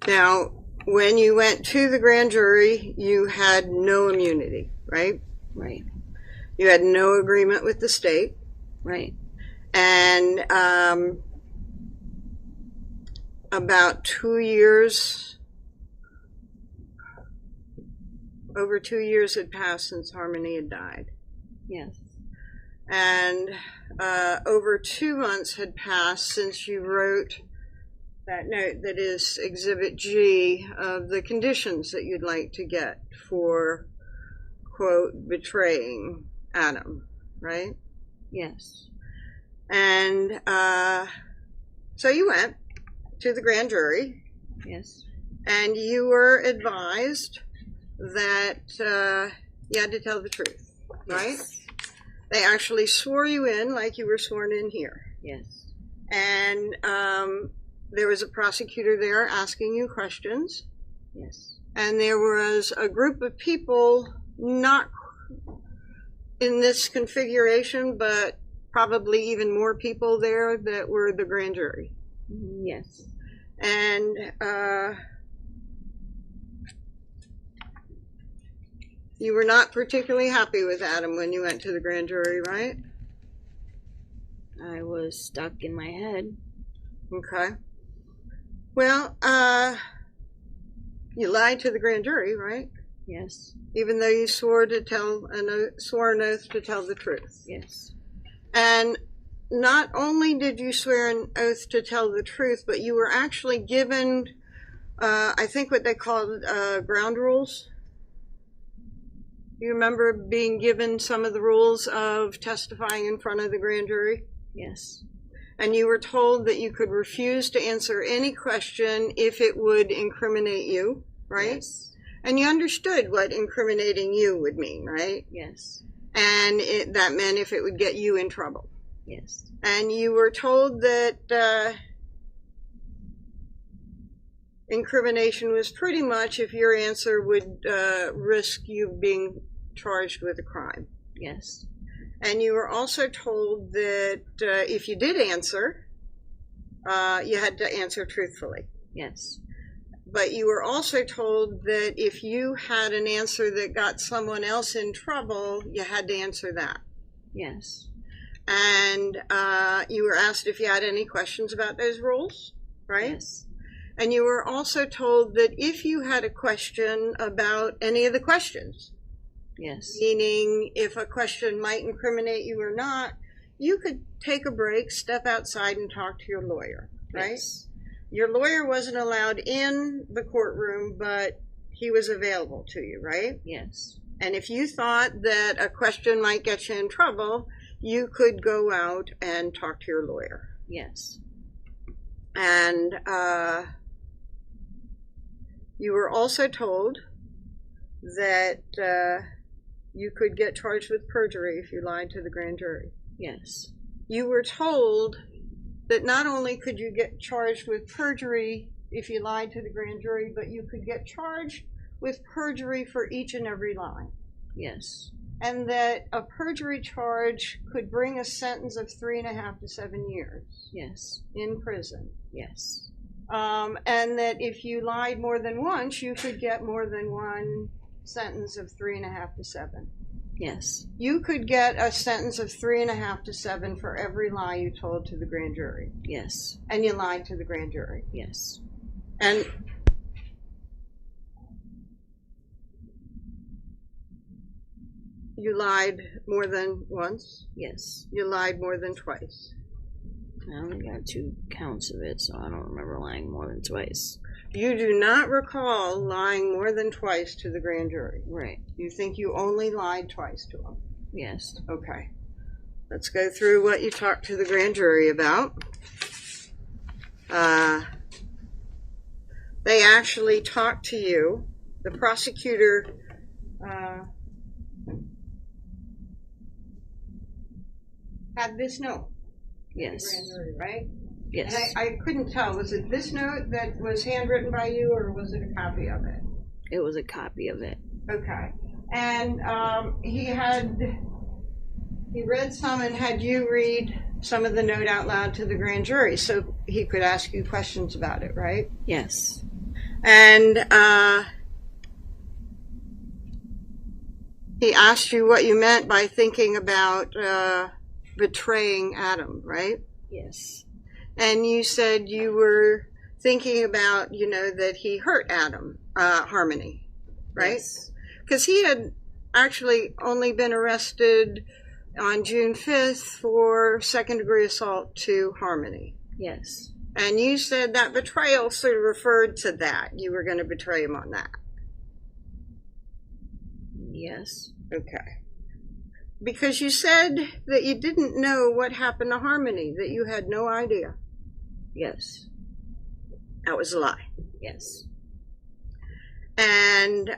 Now, when you went to the grand jury, you had no immunity, right? Right. You had no agreement with the state. Right. And about 2 years, over 2 years had passed since Harmony had died. Yes. And over 2 months had passed since you wrote that note that is Exhibit G of the conditions that you'd like to get for, quote, betraying Adam, right? Yes. And so you went to the grand jury, Yes. and you were advised that you had to tell the truth, right? Yes. They actually swore you in like you were sworn in here. Yes. And there was a prosecutor there asking you questions. Yes. And there was a group of people, not in this configuration, but probably even more people there that were the grand jury. Yes. And you were not particularly happy with Adam when you went to the grand jury, right? I was stuck in my head. Okay. Well, you lied to the grand jury, right? Yes. Even though you swore an oath to tell the truth. Yes. And not only did you swear an oath to tell the truth, but you were actually given, I think what they called ground rules. You remember being given some of the rules of testifying in front of the grand jury? Yes. And you were told that you could refuse to answer any question if it would incriminate you, right? Yes. And you understood what incriminating you would mean, right? Yes. And that meant if it would get you in trouble. Yes. And you were told that incrimination was pretty much if your answer would risk you being charged with a crime. Yes. And you were also told that if you did answer, you had to answer truthfully. Yes. But you were also told that if you had an answer that got someone else in trouble, you had to answer that. Yes. And you were asked if you had any questions about those rules, right? Yes. And you were also told that if you had a question about any of the questions, Yes. meaning if a question might incriminate you or not, you could take a break, step outside, and talk to your lawyer, right? Yes. Your lawyer wasn't allowed in the courtroom, but he was available to you, right? Yes. And if you thought that a question might get you in trouble, you could go out and talk to your lawyer. Yes. And you were also told that you could get charged with perjury if you lied to the grand jury. Yes. You were told that not only could you get charged with perjury if you lied to the grand jury, but you could get charged with perjury for each and every lie. Yes. And that a perjury charge could bring a sentence of 3.5 to 7 years Yes. in prison. Yes. And that if you lied more than once, you could get more than one sentence of 3.5 to 7. Yes. You could get a sentence of 3.5 to 7 for every lie you told to the grand jury. Yes. And you lied to the grand jury. Yes. And you lied more than once. Yes. You lied more than twice. I only got 2 counts of it, so I don't remember lying more than twice. You do not recall lying more than twice to the grand jury. Right. You think you only lied twice to them. Yes. Okay. Let's go through what you talked to the grand jury about. They actually talked to you. The prosecutor had this note. Yes. The grand jury, right? Yes. And I couldn't tell. Was it this note that was handwritten by you, or was it a copy of it? It was a copy of it. Okay. And he read some and had you read some of the note out loud to the grand jury so he could ask you questions about it, right? Yes. And he asked you what you meant by thinking about betraying Adam, right? Yes. And you said you were thinking about, that he hurt Adam, Harmony, right? Because he had actually only been arrested on June 5th for second-degree assault to Harmony. Yes. And you said that betrayal sort of referred to that. You were going to betray him on that. Yes. Okay. Because you said that you didn't know what happened to Harmony, that you had no idea. Yes. That was a lie. Yes. And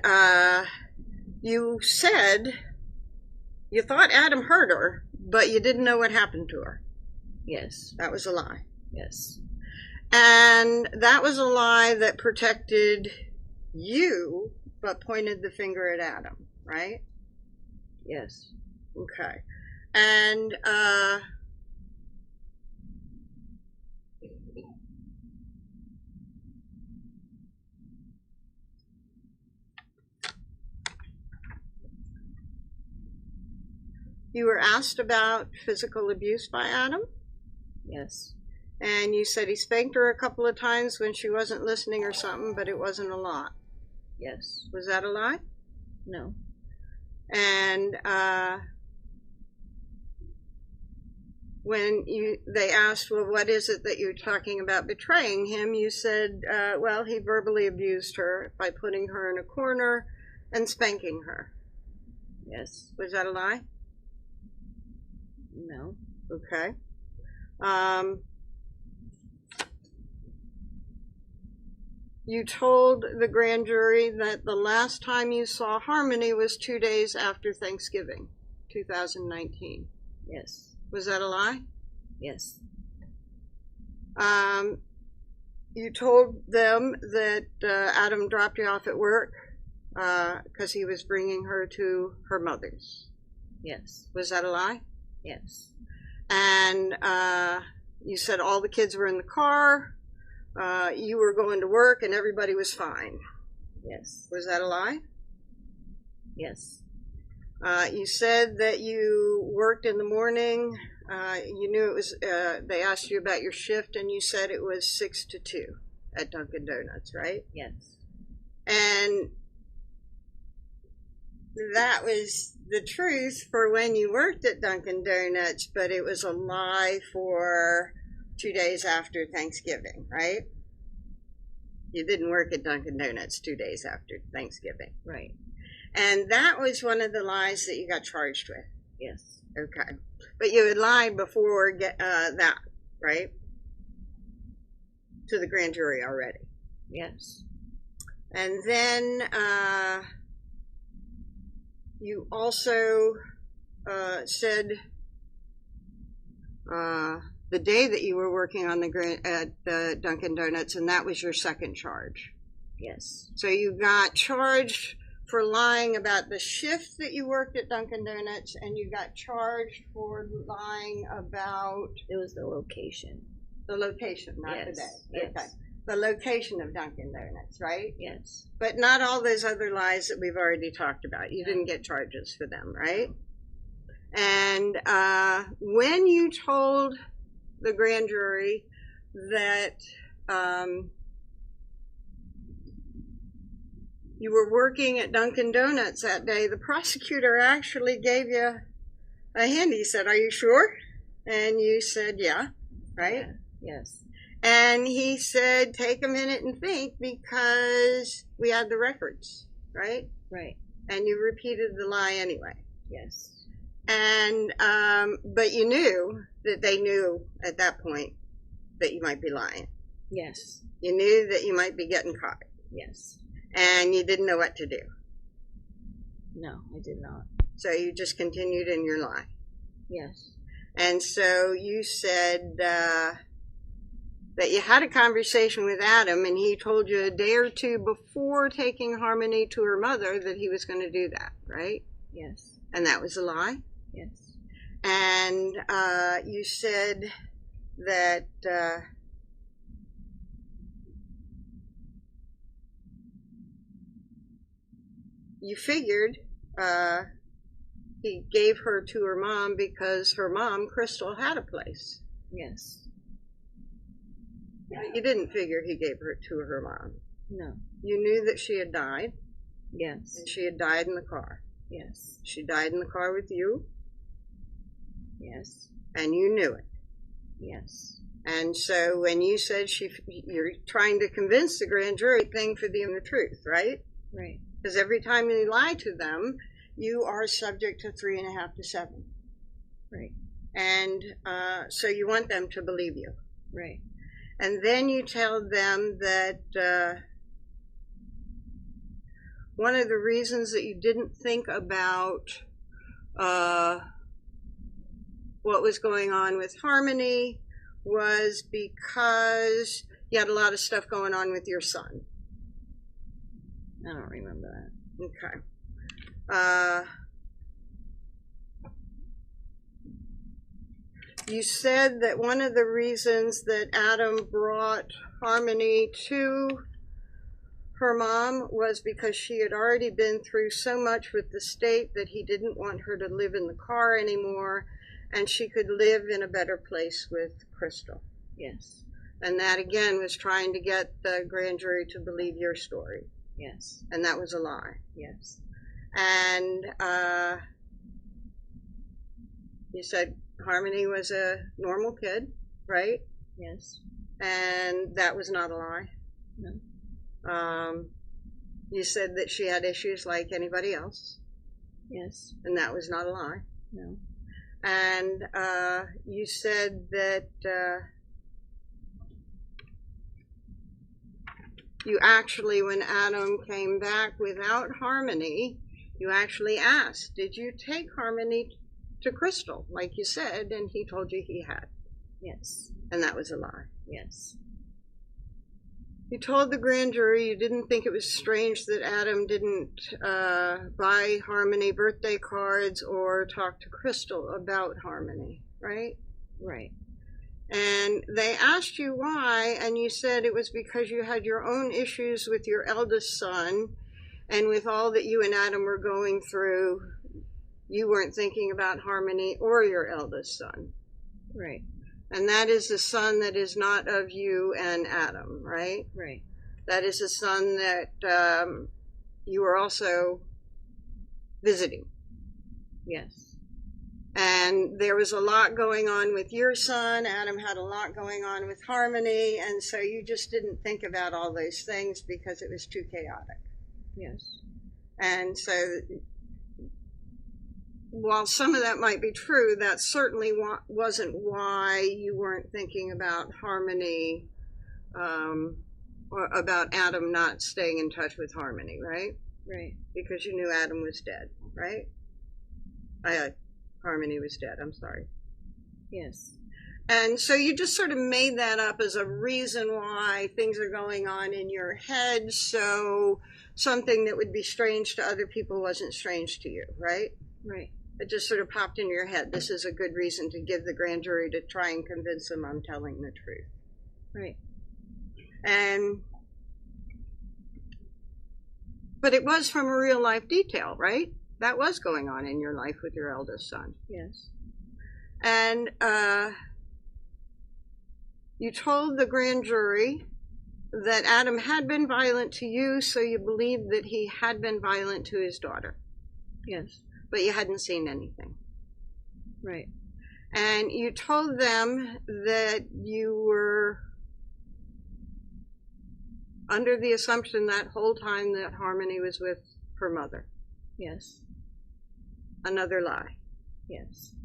you said you thought Adam hurt her, but you didn't know what happened to her. Yes. That was a lie. Yes. And that was a lie that protected you, but pointed the finger at Adam, right? Yes. Okay. And you were asked about physical abuse by Adam, Yes. and you said he spanked her a couple of times when she wasn't listening or something, but it wasn't a lot. Yes. Was that a lie? No. And when they asked, well, what is it that you're talking about betraying him, you said, well, he verbally abused her by putting her in a corner and spanking her. Yes. Was that a lie? No. Okay. You told the grand jury that the last time you saw Harmony was 2 days after Thanksgiving, 2019. Yes. Was that a lie? Yes. You told them that Adam dropped you off at work because he was bringing her to her mother's. Yes. Was that a lie? Yes. And you said all the kids were in the car, you were going to work, and everybody was fine. Yes. Was that a lie? Yes. You said that you worked in the morning. You knew it was, they asked you about your shift, and you said it was 6 to 2 at Dunkin' Donuts, right? Yes. And that was the truth for when you worked at Dunkin' Donuts, but it was a lie for 2 days after Thanksgiving, right? You didn't work at Dunkin' Donuts 2 days after Thanksgiving. Right. And that was one of the lies that you got charged with. Yes. Okay. But you had lied before that, right? To the grand jury already. Yes. And then you also said the day that you were working on at the Dunkin' Donuts, and that was your second charge. Yes. So you got charged for lying about the shift that you worked at Dunkin' Donuts, and you got charged for lying about It was the location. the location, not the Yes. day. Yes. Okay. The location of Dunkin' Donuts, right? Yes. But not all those other lies that we've already talked about. You didn't get charges for them, right? And when you told the grand jury that you were working at Dunkin' Donuts that day, the prosecutor actually gave you a hint. He said, "Are you sure?" And you said, "Yeah," right? Yes. And he said, "Take a minute and think, because we had the records," right? Right. And you repeated the lie anyway. Yes. And but you knew that they knew at that point that you might be lying. Yes. You knew that you might be getting caught, Yes. and you didn't know what to do. No, I did not. So you just continued in your lie. Yes. And so you said that you had a conversation with Adam, and he told you a day or two before taking Harmony to her mother that he was going to do that, right? Yes. And that was a lie. Yes. And you said that you figured he gave her to her mom because her mom, Crystal, had a place. Yes. You didn't figure he gave her to her mom. No. You knew that she had died, Yes. and she had died in the car. Yes. She died in the car with you, Yes. and you knew it. Yes. And so when you said you're trying to convince the grand jury thing for the truth, right? Right. Because every time you lie to them, you are subject to 3.5 to 7. Right. And so you want them to believe you. Right. And then you tell them that one of the reasons that you didn't think about what was going on with Harmony was because you had a lot of stuff going on with your son. I don't remember that. Okay. You said that one of the reasons that Adam brought Harmony to her mom was because she had already been through so much with the state that he didn't want her to live in the car anymore, and she could live in a better place with Crystal. Yes. And that, again, was trying to get the grand jury to believe your story. Yes. And that was a lie. Yes. And you said Harmony was a normal kid, right? Yes. And that was not a lie. No. You said that she had issues like anybody else, Yes. and that was not a lie. No. And you said that you actually, when Adam came back without Harmony, you actually asked, "Did you take Harmony to Crystal?" like you said, and he told you he had. Yes. And that was a lie. Yes. You told the grand jury you didn't think it was strange that Adam didn't buy Harmony birthday cards or talk to Crystal about Harmony, right? Right. And they asked you why, and you said it was because you had your own issues with your eldest son, and with all that you and Adam were going through, you weren't thinking about Harmony or your eldest son. Right. And that is the son that is not of you and Adam, right? Right. That is a son that you were also visiting. Yes. And there was a lot going on with your son. Adam had a lot going on with Harmony. And so you just didn't think about all those things because it was too chaotic. Yes. And so while some of that might be true, that certainly wasn't why you weren't thinking about Harmony, or about Adam not staying in touch with Harmony, right? Right. Because you knew Adam was dead, right? Harmony was dead, I'm sorry. Yes. And so you just sort of made that up as a reason why things are going on in your head, so something that would be strange to other people wasn't strange to you, right? Right. It just sort of popped in your head. This is a good reason to give the grand jury to try and convince them I'm telling the truth. Right. But it was from a real life detail, right? That was going on in your life with your eldest son. Yes. And you told the grand jury that Adam had been violent to you, so you believed that he had been violent to his daughter. Yes. But you hadn't seen anything. Right. And you told them that you were under the assumption that whole time that Harmony was with her mother. Yes. Another lie. Yes.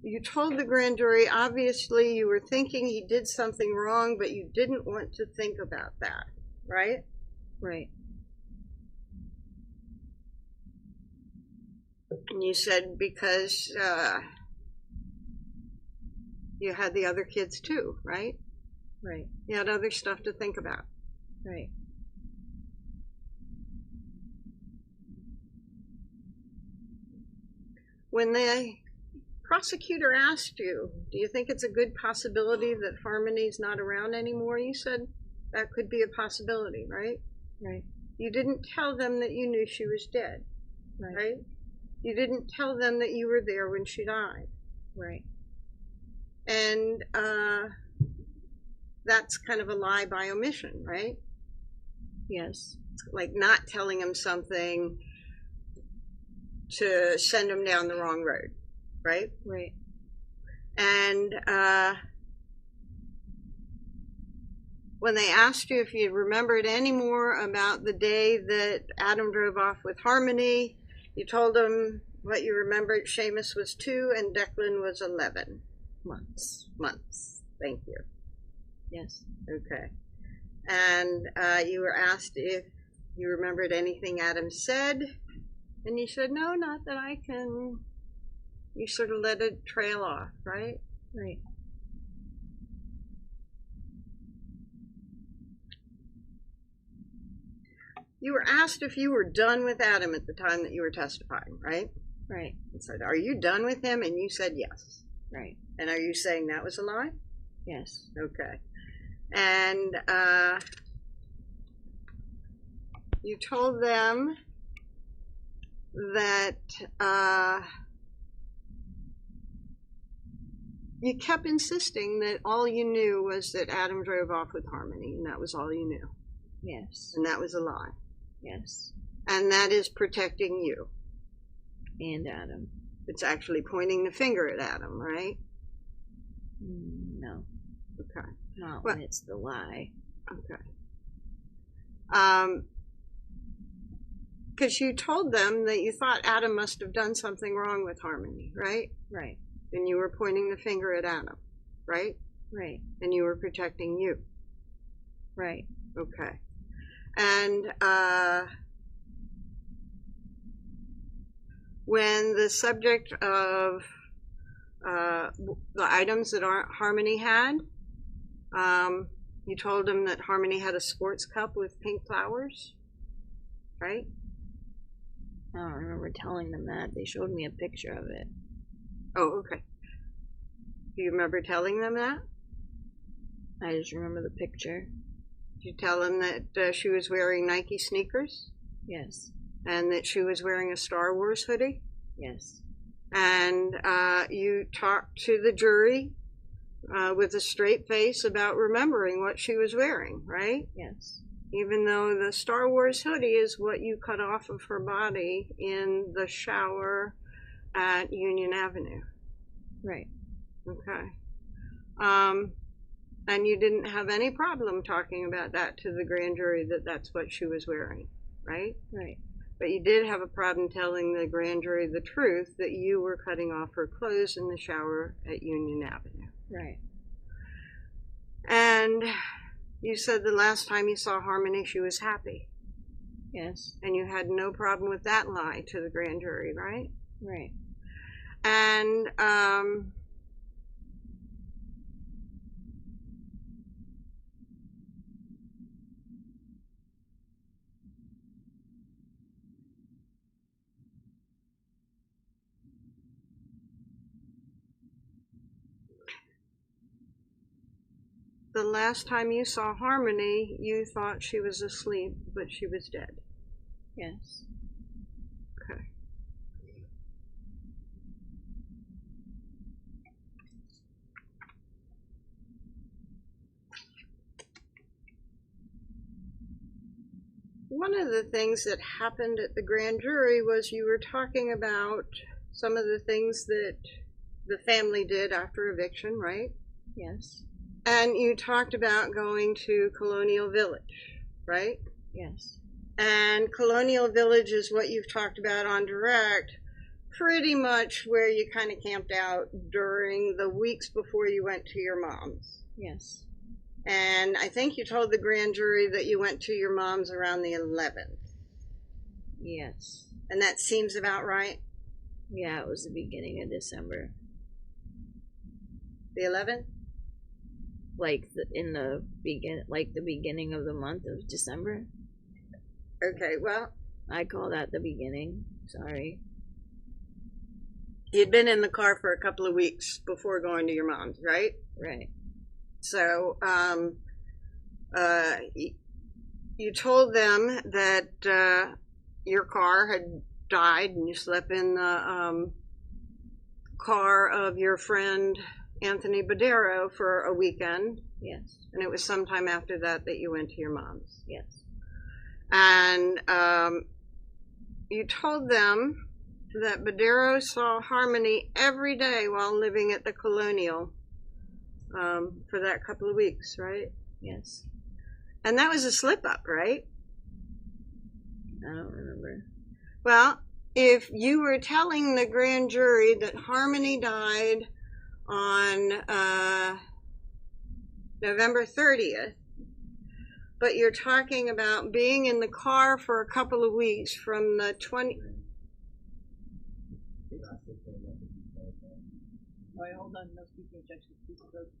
You told the grand jury, obviously, you were thinking he did something wrong, but you didn't want to think about that, right? Right. And you said because you had the other kids too, right? Right. You had other stuff to think about. Right. When the prosecutor asked you, do you think it's a good possibility that Harmony's not around anymore? You said that could be a possibility, right? Right. You didn't tell them that you knew she was dead, Right. right? You didn't tell them that you were there when she died. Right. And that's kind of a lie by omission, right? Yes. Like not telling them something to send them down the wrong road, right? Right. And when they asked you if you remembered any more about the day that Adam drove off with Harmony, you told them what you remembered. Seamus was 2 and Declan was 11 Months. months. Thank you. Yes. Okay. And you were asked if you remembered anything Adam said, and you said, no, not that I can. You sort of let it trail off, right? Right. You were asked if you were done with Adam at the time that you were testifying, right? Right. It said, are you done with him? And you said yes. Right. And are you saying that was a lie? Yes. Okay. And you told them that you kept insisting that all you knew was that Adam drove off with Harmony, and that was all you knew. Yes. And that was a lie. Yes. And that is protecting you. And Adam. It's actually pointing the finger at Adam, right? No. Okay. Not What? when it's the lie. Okay. Because you told them that you thought Adam must have done something wrong with Harmony, right? Right. And you were pointing the finger at Adam, right? Right. And you were protecting you. Right. Okay. And when the subject of the items that Harmony had, You told them that Harmony had a sports cup with pink flowers, right? I don't remember telling them that. They showed me a picture of it. Oh, okay. Do you remember telling them that? I just remember the picture. Did you tell them that she was wearing Nike sneakers Yes. and that she was wearing a Star Wars hoodie? Yes. And you talked to the jury with a straight face about remembering what she was wearing, right? Yes. Even though the Star Wars hoodie is what you cut off of her body in the shower at Union Avenue. Right. Okay. And you didn't have any problem talking about that to the grand jury, that that's what she was wearing, right? Right. But you did have a problem telling the grand jury the truth, that you were cutting off her clothes in the shower at Union Avenue. Right. And you said the last time you saw Harmony, she was happy. Yes. And you had no problem with that lie to the grand jury, right? Right. And the last time you saw Harmony, you thought she was asleep, but she was dead. Yes. Okay. One of the things that happened at the grand jury was you were talking about some of the things that the family did after eviction, right? Yes. And you talked about going to Colonial Village, right? Yes. And Colonial Village is what you've talked about on Direct, pretty much where you kind of camped out during the weeks before you went to your mom's. Yes. And I think you told the grand jury that you went to your mom's around the 11th. Yes. And that seems about right? Yeah, it was the beginning of December. The 11th? The beginning of the month of December. Okay, well, I call that the beginning. Sorry. you'd been in the car for a couple of weeks before going to your mom's, right? Right. So, you told them that your car had died and you slept in the car of your friend Anthony Badero for a weekend, Yes. and it was sometime after that that you went to your mom's. Yes. And you told them that Badero saw Harmony every day while living at the Colonial for that couple of weeks, right? Yes. And that was a slip up, right? I don't remember. Well, if you were telling the grand jury that Harmony died on November 30th, but you're talking about being in the car for a couple of weeks from the 20... Wait, hold on. No speaking objections. Please vote.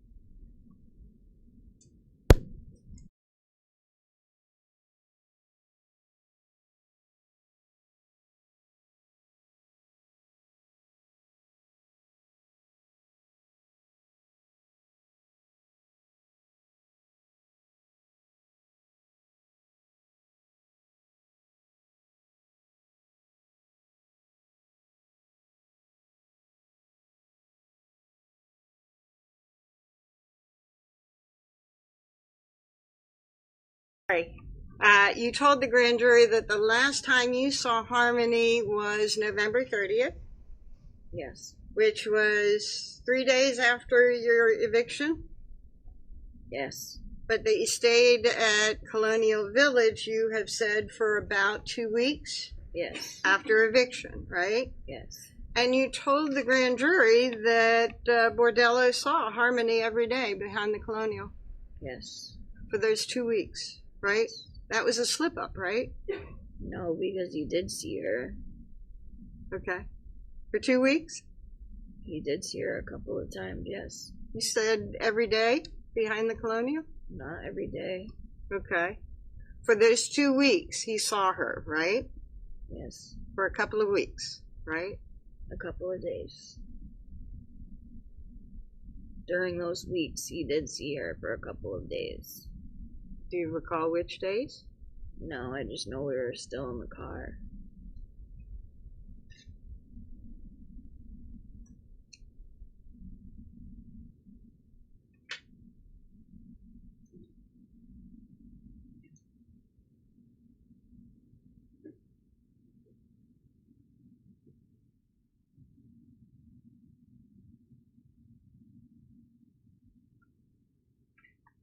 You told the grand jury that the last time you saw Harmony was November 30th, Yes. which was 3 days after your eviction, Yes. but that you stayed at Colonial Village, you have said, for about 2 weeks Yes. after eviction, right? Yes. And you told the grand jury that Bordello saw Harmony every day behind the Colonial Yes. for those 2 weeks, right? That was a slip up, right? No, because he did see her. Okay. For 2 weeks? He did see her a couple of times. Yes. You said every day? behind the Colonial? Not every day. Okay. For those 2 weeks, he saw her, right? Yes. For a couple of weeks, right? A couple of days. During those weeks, he did see her for a couple of days. Do you recall which days? No, I just know we were still in the car.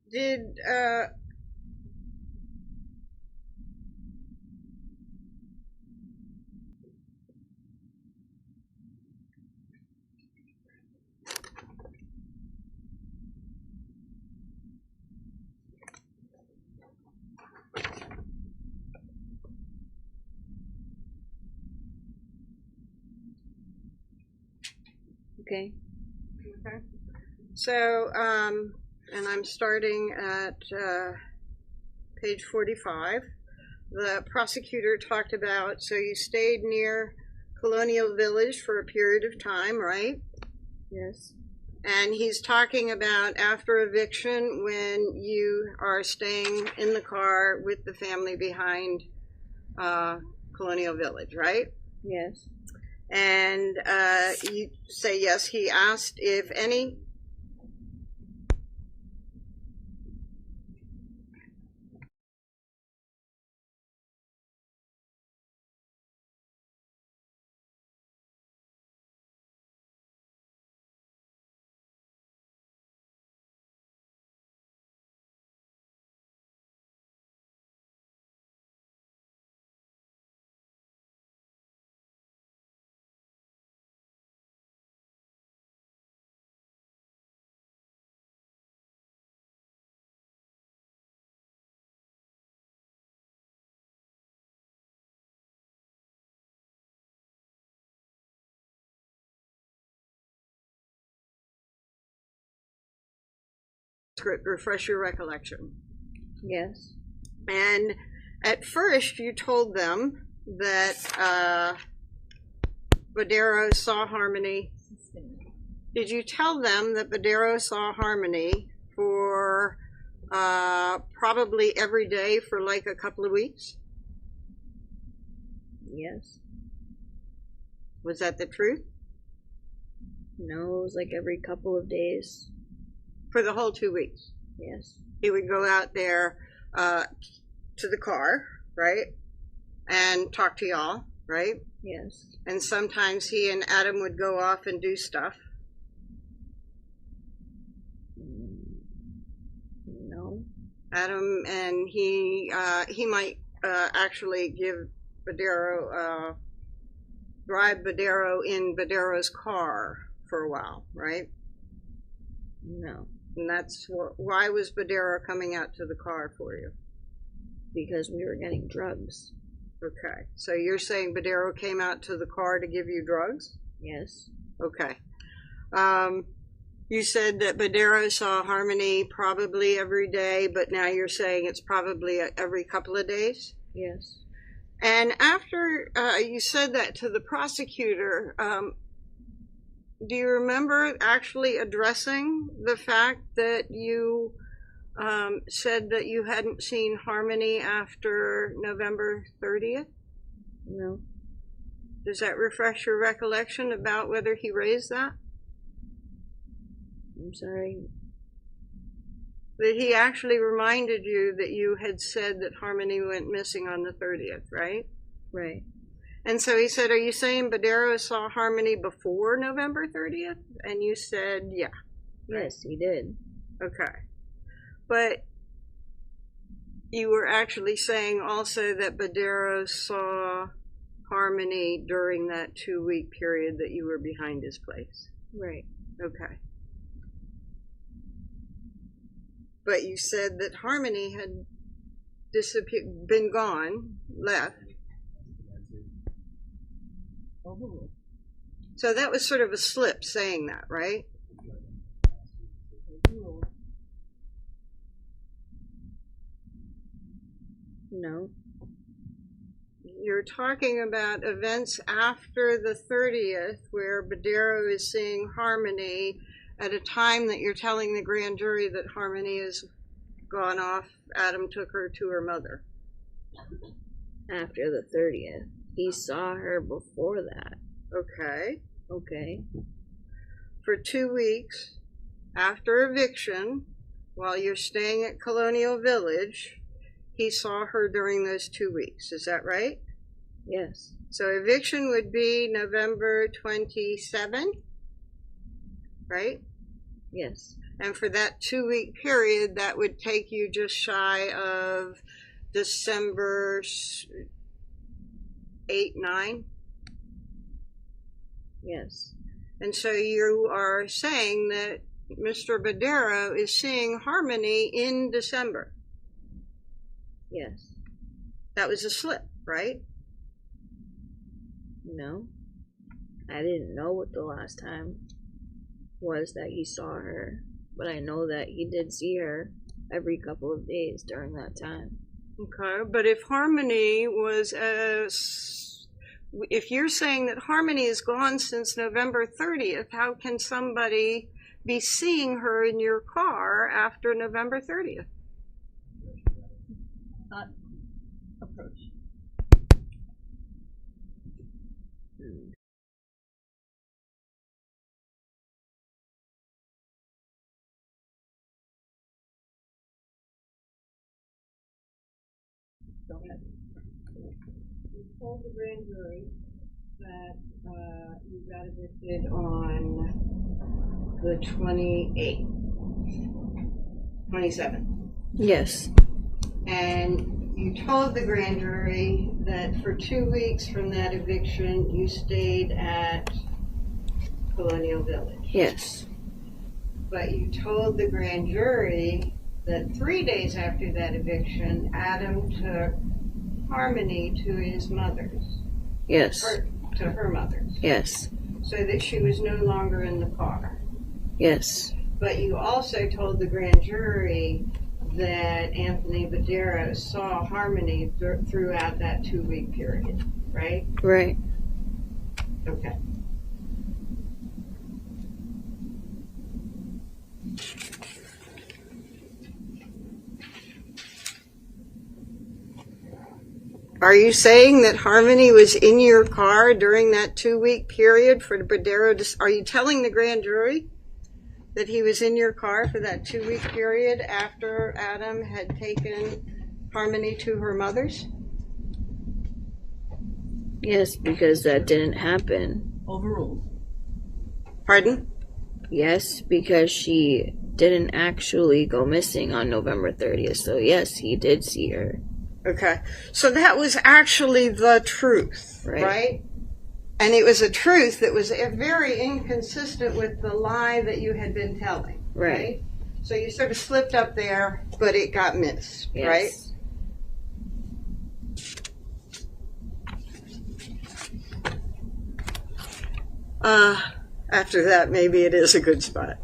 Did, Okay. okay. So, and I'm starting at page 45. The prosecutor talked about, so you stayed near Colonial Village for a period of time, right? Yes. And he's talking about after eviction when you are staying in the car with the family behind Colonial Village, right? Yes. And you say yes, he asked if any. Refresh your recollection. Yes. And at first you told them that Badero saw Harmony. Did you tell them that Badero saw Harmony for probably every day for like a couple of weeks? Yes. Was that the truth? No, it was like every couple of days. For the whole 2 weeks? Yes. He would go out there to the car, right? And talk to y'all, right? Yes. And sometimes he and Adam would go off and do stuff. No. Adam and he might actually give Badero, drive Badero in Badero's car for a while, right? No. And that's why was Badero coming out to the car for you? Because we were getting drugs. Okay, so you're saying Badero came out to the car to give you drugs? Yes. Okay. You said that Badero saw Harmony probably every day, but now you're saying it's probably every couple of days? Yes. And after you said that to the prosecutor, do you remember actually addressing the fact that you said that you hadn't seen Harmony after November 30th? No. Does that refresh your recollection about whether he raised that? I'm sorry. That he actually reminded you that you had said that Harmony went missing on the 30th, right? Right. And so he said, are you saying Badero saw Harmony before November 30th? And you said, yeah. Yes, he did. Okay. But you were actually saying also that Badero saw Harmony during that 2-week period that you were behind his place. Right. Okay. But you said that Harmony had disappeared, been gone, left. Oh. So that was sort of a slip saying that, right? No. You're talking about events after the 30th where Badero is seeing Harmony at a time that you're telling the grand jury that Harmony has gone off. Adam took her to her mother. After the 30th. He saw her before that. Okay. Okay. For 2 weeks after eviction, while you're staying at Colonial Village, he saw her during those 2 weeks. Is that right? Yes. So eviction would be November 27, right? Yes. And for that 2 week period, that would take you just shy of December 8, 9. Yes. And so you are saying that Mr. Badero is seeing Harmony in December. Yes. That was a slip, right? No. I didn't know what the last time was that he saw her, but I know that he did see her every couple of days during that time. Okay, but if Harmony was if you're saying that Harmony is gone since November 30th, how can somebody be seeing her in your car after November 30th? Approach. Go ahead. You told the grand jury that you got evicted on the 28th, 27th. Yes. And you told the grand jury that for 2 weeks from that eviction, you stayed at Colonial Village. Yes. But you told the grand jury that 3 days after that eviction, Adam took Harmony to his mother's. Yes. Or to her mother's. Yes. So that she was no longer in the car. Yes. But you also told the grand jury that Anthony Badero saw Harmony throughout that 2 week period, right? Right. Okay. Are you saying that Harmony was in your car during that 2 week period for Badero to, are you telling the grand jury that he was in your car for that 2 week period after Adam had taken Harmony to her mother's? Yes, because that didn't happen. Overruled. Pardon? Yes, because she didn't actually go missing on November 30th. So yes, he did see her. Okay. So that was actually the truth, right? And it was a truth that was very inconsistent with the lie that you had been telling, right? So you sort of slipped up there, but it got missed, right? After that, maybe it is a good spot.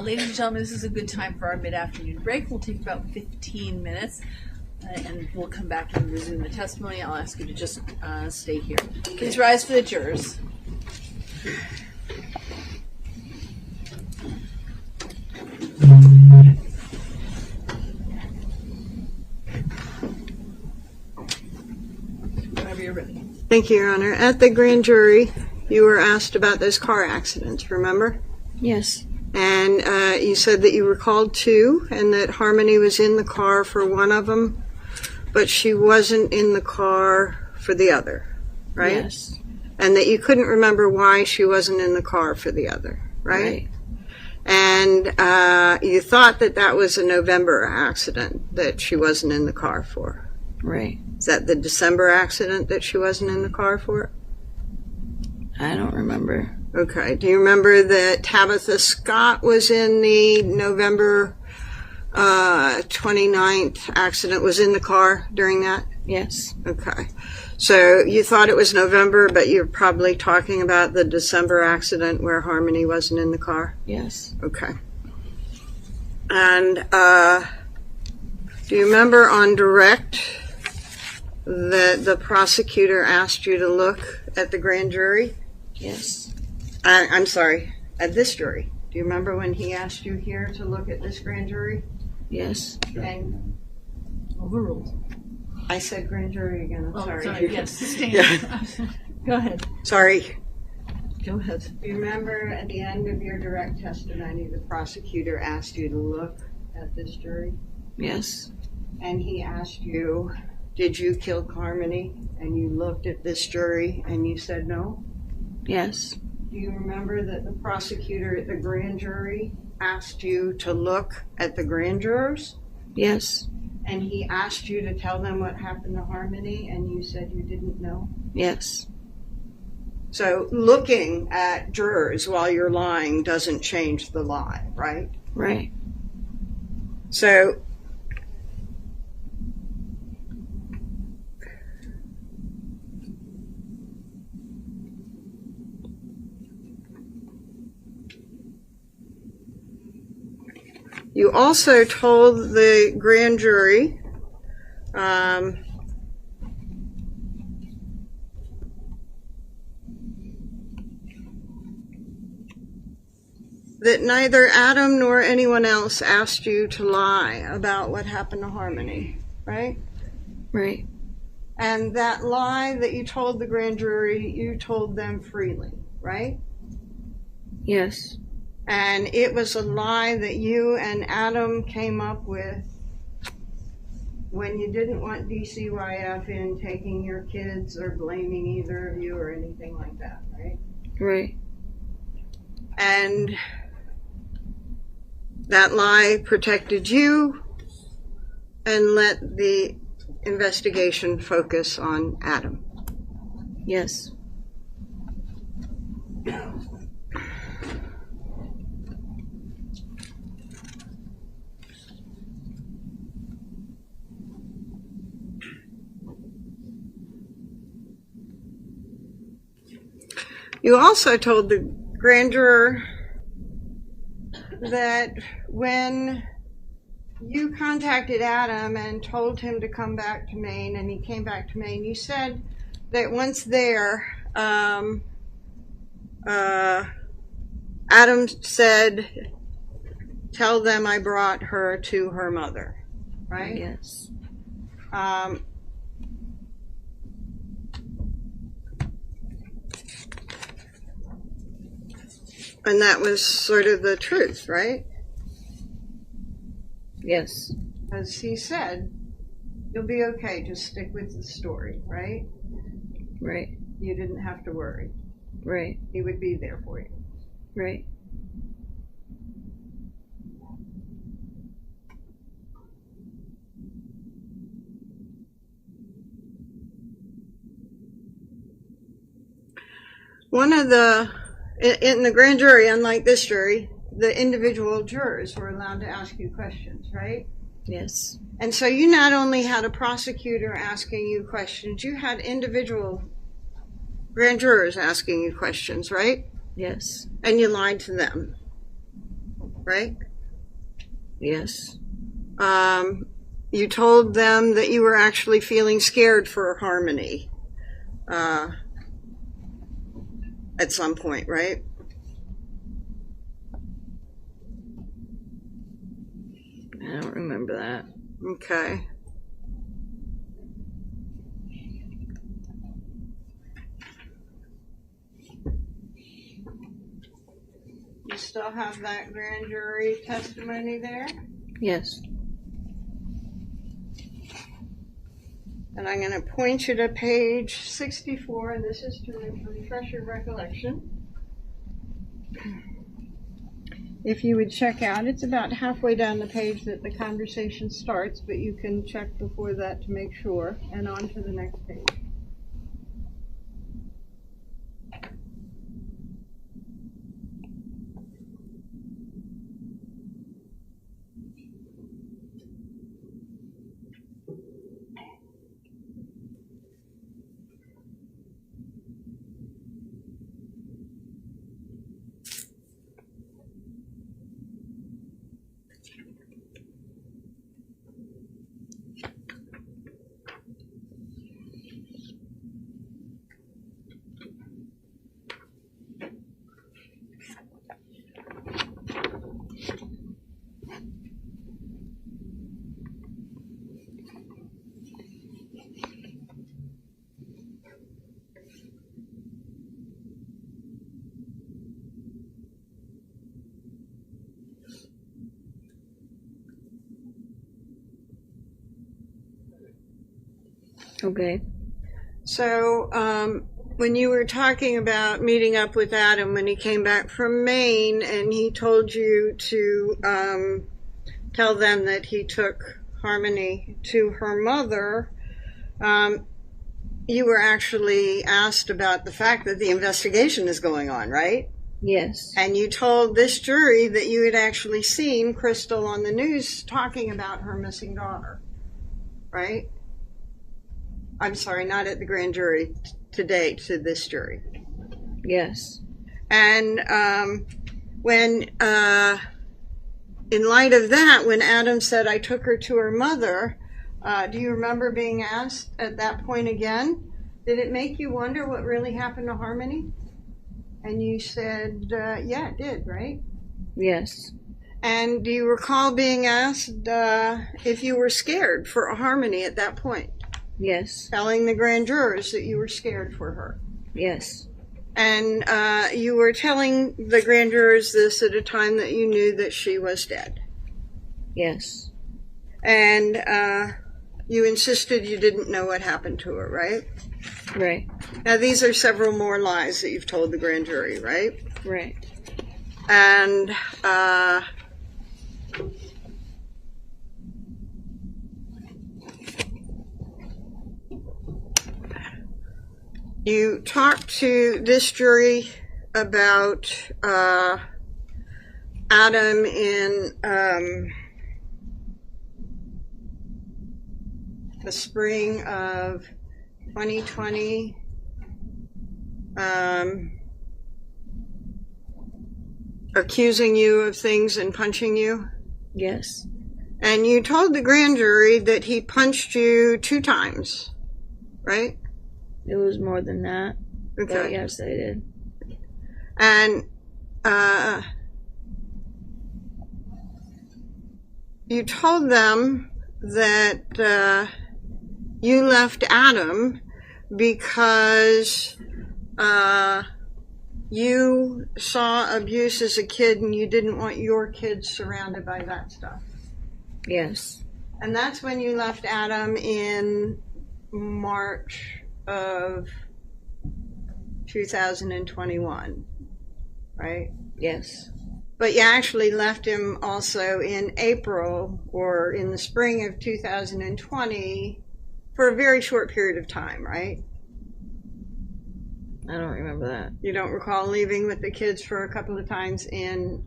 Ladies and gentlemen, this is a good time for our mid-afternoon break. We'll take about 15 minutes. And we'll come back and resume the testimony. I'll ask you to just stay here. Please rise for the jurors. Whenever you're ready. Thank you, Your Honor. At the grand jury, you were asked about those car accidents, remember? Yes. And you said that you recalled 2 and that Harmony was in the car for one of them, but she wasn't in the car for the other, right? Yes. And that you couldn't remember why she wasn't in the car for the other, right? And you thought that that was a November accident that she wasn't in the car for. Right. Is that the December accident that she wasn't in the car for? I don't remember. Okay. Do you remember that Tabitha Scott was in the November 29th accident, was in the car during that? Yes. Okay. So you thought it was November, but you're probably talking about the December accident where Harmony wasn't in the car? Yes. Okay. And Do you remember on direct that the prosecutor asked you to look at the grand jury? Yes. I'm sorry, at this jury. Do you remember when he asked you here to look at this grand jury? Yes. And Overruled. I said grand jury again, I'm Oh, sorry. sorry. Yes, sustained. Go ahead. Sorry. Go ahead. Do you remember at the end of your direct testimony, the prosecutor asked you to look at this jury? Yes. And he asked you, did you kill Harmony? And you looked at this jury and you said no? Yes. Do you remember that the prosecutor at the grand jury asked you to look at the grand jurors? Yes. And he asked you to tell them what happened to Harmony and you said you didn't know? Yes. So looking at jurors while you're lying doesn't change the lie, right? Right. So you also told the grand jury that neither Adam nor anyone else asked you to lie about what happened to Harmony, right? Right. And that lie that you told the grand jury, you told them freely, right? Yes. And it was a lie that you and Adam came up with when you didn't want DCYF in taking your kids or blaming either of you or anything like that, right? Right. And that lie protected you and let the investigation focus on Adam. Yes. You also told the grand juror that when you contacted Adam and told him to come back to Maine, and he came back to Maine, you said that once there, Adam said, tell them I brought her to her mother, right? Yes. And that was sort of the truth, right? Yes. As he said, you'll be okay, just stick with the story, right? Right. You didn't have to worry. Right. He would be there for you. Right. One of the, in the grand jury, unlike this jury, the individual jurors were allowed to ask you questions, right? Yes. And so you not only had a prosecutor asking you questions, you had individual grand jurors asking you questions, right? Yes. And you lied to them, right? Yes. You told them that you were actually feeling scared for Harmony at some point, right? I don't remember that. Okay. You still have that grand jury testimony there? Yes. And I'm going to point you to page 64, and this is to refresh your recollection. If you would check out, it's about halfway down the page that the conversation starts, but you can check before that to make sure, and on to the next page. Okay. So, when you were talking about meeting up with Adam when he came back from Maine and he told you to tell them that he took Harmony to her mother, you were actually asked about the fact that the investigation is going on, right? Yes. And you told this jury that you had actually seen Crystal on the news talking about her missing daughter, right? I'm sorry, not at the grand jury today, to this jury. Yes. And when, in light of that, when Adam said, I took her to her mother, do you remember being asked at that point again, did it make you wonder what really happened to Harmony? And you said, yeah, it did, right? Yes. And do you recall being asked if you were scared for Harmony at that point? Yes. Telling the grand jurors that you were scared for her. Yes. And you were telling the grand jurors this at a time that you knew that she was dead. Yes. And you insisted you didn't know what happened to her, right? Right. Now, these are several more lies that you've told the grand jury, right? Right. And you talked to this jury about Adam in the spring of 2020, accusing you of things and punching you. Yes. And you told the grand jury that he punched you 2 times, right? It was more than that. Okay. But yes, I did. And you told them that you left Adam because you saw abuse as a kid and you didn't want your kids surrounded by that stuff. Yes. And that's when you left Adam in March of 2021, right? Yes. But you actually left him also in April or in the spring of 2020 for a very short period of time, right? I don't remember that. You don't recall leaving with the kids for a couple of times in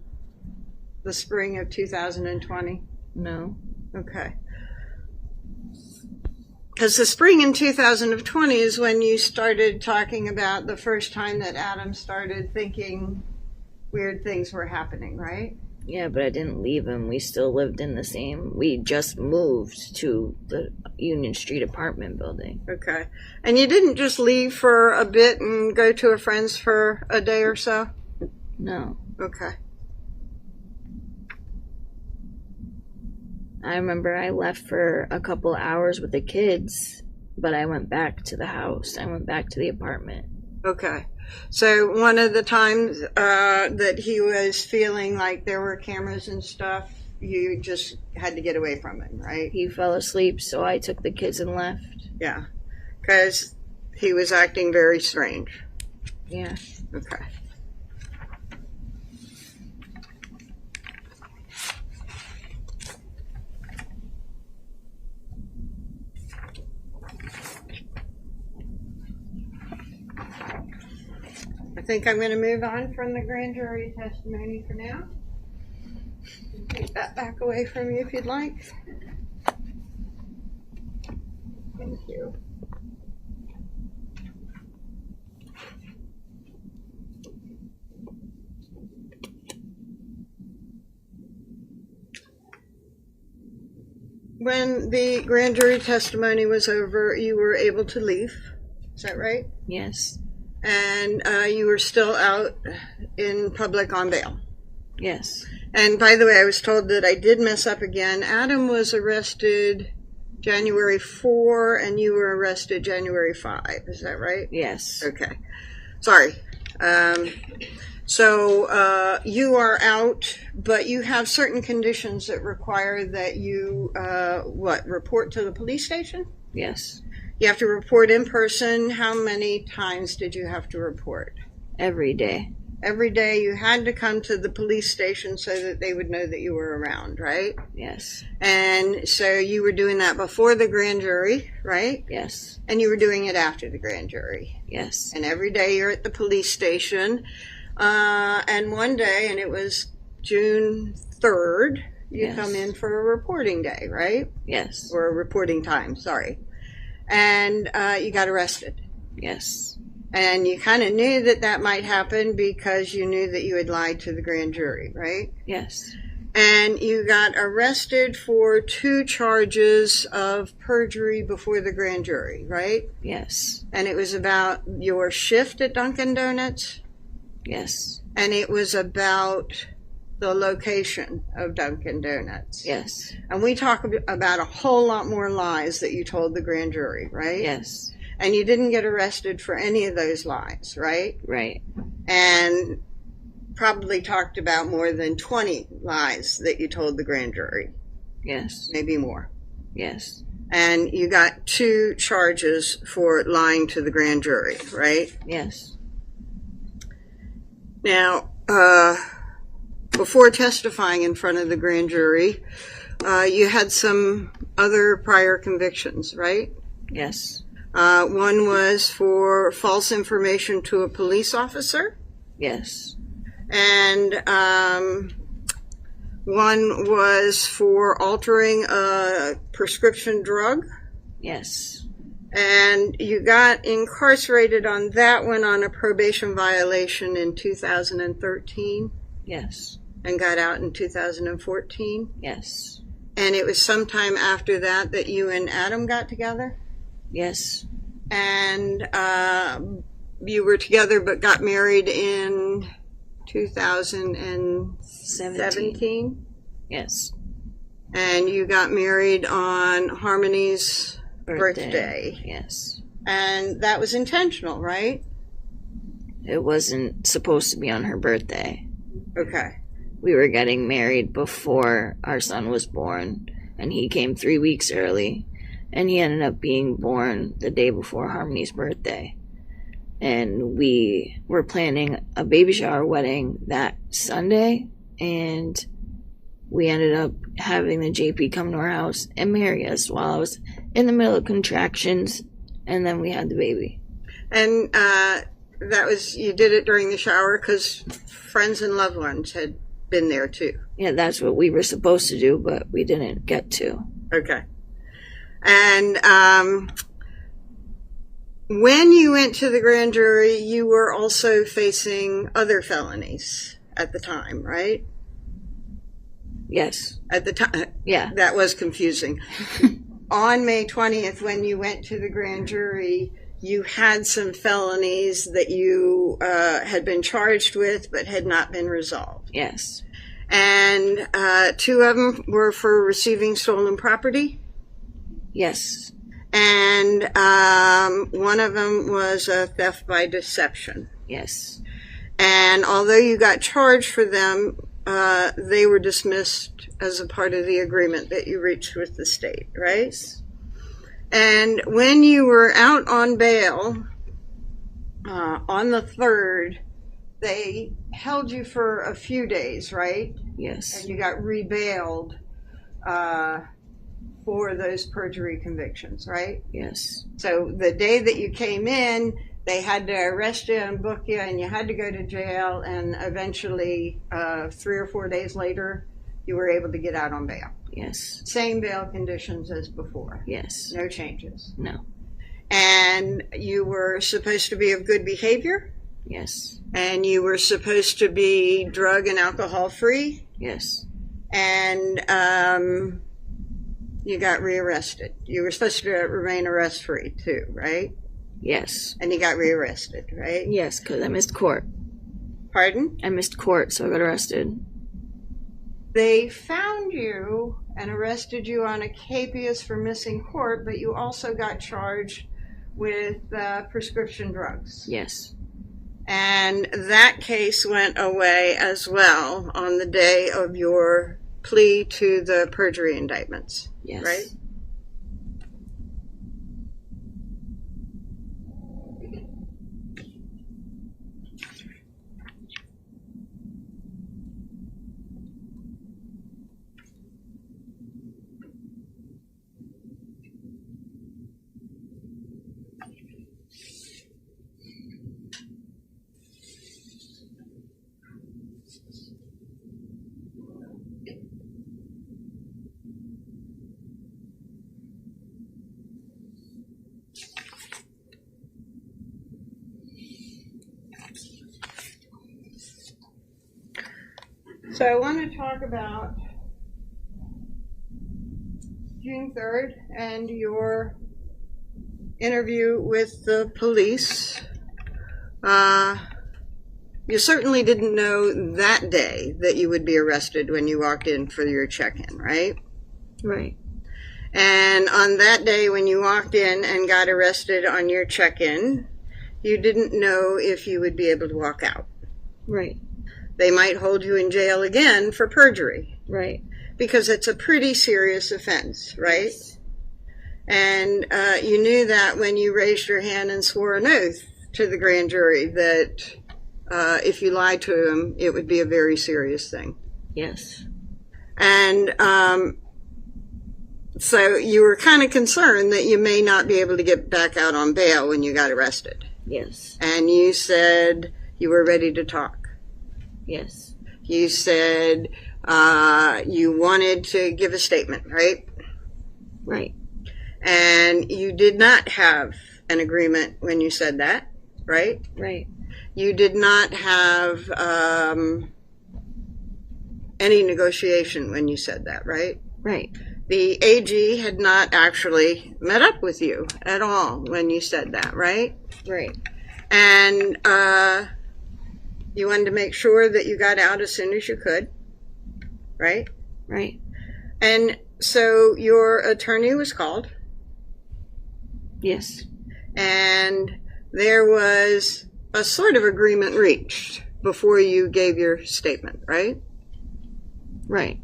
the spring of 2020? No. Okay. Because the spring in 2020 is when you started talking about the first time that Adam started thinking weird things were happening, right? Yeah, but I didn't leave him. We still lived in the same. We just moved to the Union Street apartment building. Okay. And you didn't just leave for a bit and go to a friend's for a day or so? No. Okay. I remember I left for a couple hours with the kids, but I went back to the house. I went back to the apartment. Okay. So one of the times that he was feeling like there were cameras and stuff, you just had to get away from him, right? He fell asleep, so I took the kids and left. Yeah. Because he was acting very strange. Yeah. Okay. I think I'm going to move on from the grand jury testimony for now. Take that back away from you if you'd like. Thank you. When the grand jury testimony was over, you were able to leave. Is that right? Yes. And you were still out in public on bail. Yes. And by the way, I was told that I did mess up again. Adam was arrested January 4 and you were arrested January 5. Is that right? Yes. Okay. Sorry. So you are out, but you have certain conditions that require that you, report to the police station? Yes. You have to report in person. How many times did you have to report? Every day. Every day you had to come to the police station so that they would know that you were around, right? Yes. And so you were doing that before the grand jury, right? Yes. And you were doing it after the grand jury. Yes. And every day you're at the police station. And one day, and it was June 3rd, you Yes. come in for a reporting day, right? Yes. Or a reporting time, sorry. And you got arrested. Yes. And you kind of knew that that might happen because you knew that you had lied to the grand jury, right? Yes. And you got arrested for 2 charges of perjury before the grand jury, right? Yes. And it was about your shift at Dunkin' Donuts, Yes. and it was about the location of Dunkin' Donuts. Yes. And we talk about a whole lot more lies that you told the grand jury, right? Yes. And you didn't get arrested for any of those lies, right? Right. And probably talked about more than 20 lies that you told the grand jury, Yes. maybe more. Yes. And you got 2 charges for lying to the grand jury, right? Yes. Now, before testifying in front of the grand jury, you had some other prior convictions, right? Yes. One was for false information to a police officer, Yes. and one was for altering a prescription drug. Yes. And you got incarcerated on that one on a probation violation in 2013 Yes. and got out in 2014. Yes. And it was sometime after that that you and Adam got together. Yes. And you were together but got married in 2017. Yes. And you got married on Harmony's birthday. Yes. And that was intentional, right? It wasn't supposed to be on her birthday. Okay. We were getting married before our son was born, and he came 3 weeks early, and he ended up being born the day before Harmony's birthday. And we were planning a baby shower wedding that Sunday, and we ended up having the JP come to our house and marry us while I was in the middle of contractions, and then we had the baby. And that was, you did it during the shower because friends and loved ones had been there too. Yeah, that's what we were supposed to do, but we didn't get to. Okay. And when you went to the grand jury, you were also facing other felonies at the time, right? Yes. At the time. Yeah. That was confusing. On May 20th, when you went to the grand jury, you had some felonies that you had been charged with but had not been resolved. Yes. And 2 of them were for receiving stolen property. Yes. And one of them was a theft by deception. Yes. And although you got charged for them, they were dismissed as a part of the agreement that you reached with the state, right? And when you were out on bail on the 3rd, they held you for a few days, right? Yes. And you got rebailed for those perjury convictions, right? Yes. So the day that you came in, they had to arrest you and book you, and you had to go to jail, and eventually 3 or 4 days later, you were able to get out on bail. Yes. Same bail conditions as before. Yes. No changes. No. And you were supposed to be of good behavior, Yes. and you were supposed to be drug and alcohol free, Yes. and you got rearrested. You were supposed to remain arrest free too, right? Yes. And you got rearrested, right? Yes, because I missed court. Pardon? I missed court, so I got arrested. They found you and arrested you on a capias for missing court, but you also got charged with prescription drugs. Yes. And that case went away as well on the day of your plea to the perjury indictments. Yes. Right? So I want to talk about June 3rd and your interview with the police. You certainly didn't know that day that you would be arrested when you walked in for your check-in, right? Right. And on that day when you walked in and got arrested on your check-in, you didn't know if you would be able to walk out. Right. They might hold you in jail again for perjury. Right. Because it's a pretty serious offense, right? Yes. And you knew that when you raised your hand and swore an oath to the grand jury that if you lied to them, it would be a very serious thing. Yes. And so you were kind of concerned that you may not be able to get back out on bail when you got arrested. Yes. And you said you were ready to talk. Yes. You said you wanted to give a statement, right? Right. And you did not have an agreement when you said that, right? Right. You did not have any negotiation when you said that, right? Right. The AG had not actually met up with you at all when you said that, right? Right. And you wanted to make sure that you got out as soon as you could, right? Right. And so your attorney was called, Yes. and there was a sort of agreement reached before you gave your statement, right? Right.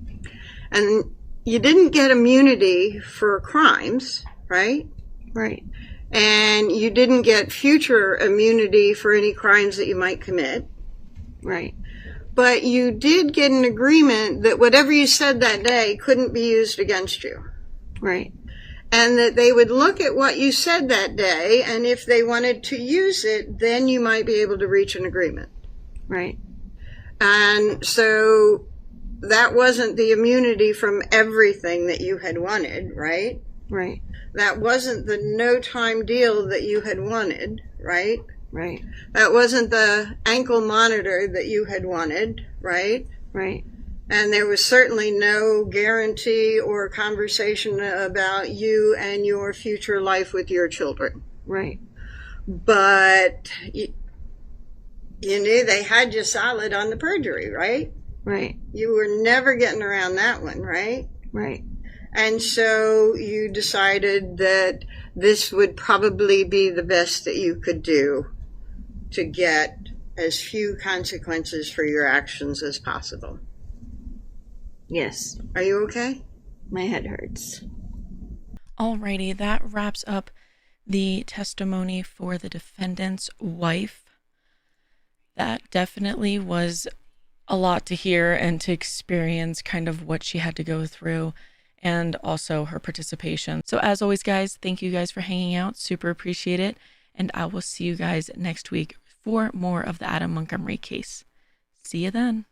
And you didn't get immunity for crimes, right? Right. And you didn't get future immunity for any crimes that you might commit. Right. But you did get an agreement that whatever you said that day couldn't be used against you. Right. And that they would look at what you said that day, and if they wanted to use it, then you might be able to reach an agreement. Right. And so that wasn't the immunity from everything that you had wanted, right? Right. That wasn't the no time deal that you had wanted, right? Right. That wasn't the ankle monitor that you had wanted, right? Right. And there was certainly no guarantee or conversation about you and your future life with your children. Right. But you knew they had you solid on the perjury, right? Right. You were never getting around that one, right? Right. And so you decided that this would probably be the best that you could do to get as few consequences for your actions as possible. Yes. Are you okay? My head hurts. Alrighty, that wraps up the testimony for the defendant's wife. That definitely was a lot to hear and to experience, kind of what she had to go through, and also her participation. So as always, guys, thank you guys for hanging out. Super appreciate it. And I will see you guys next week for more of the Adam Montgomery case. See you then.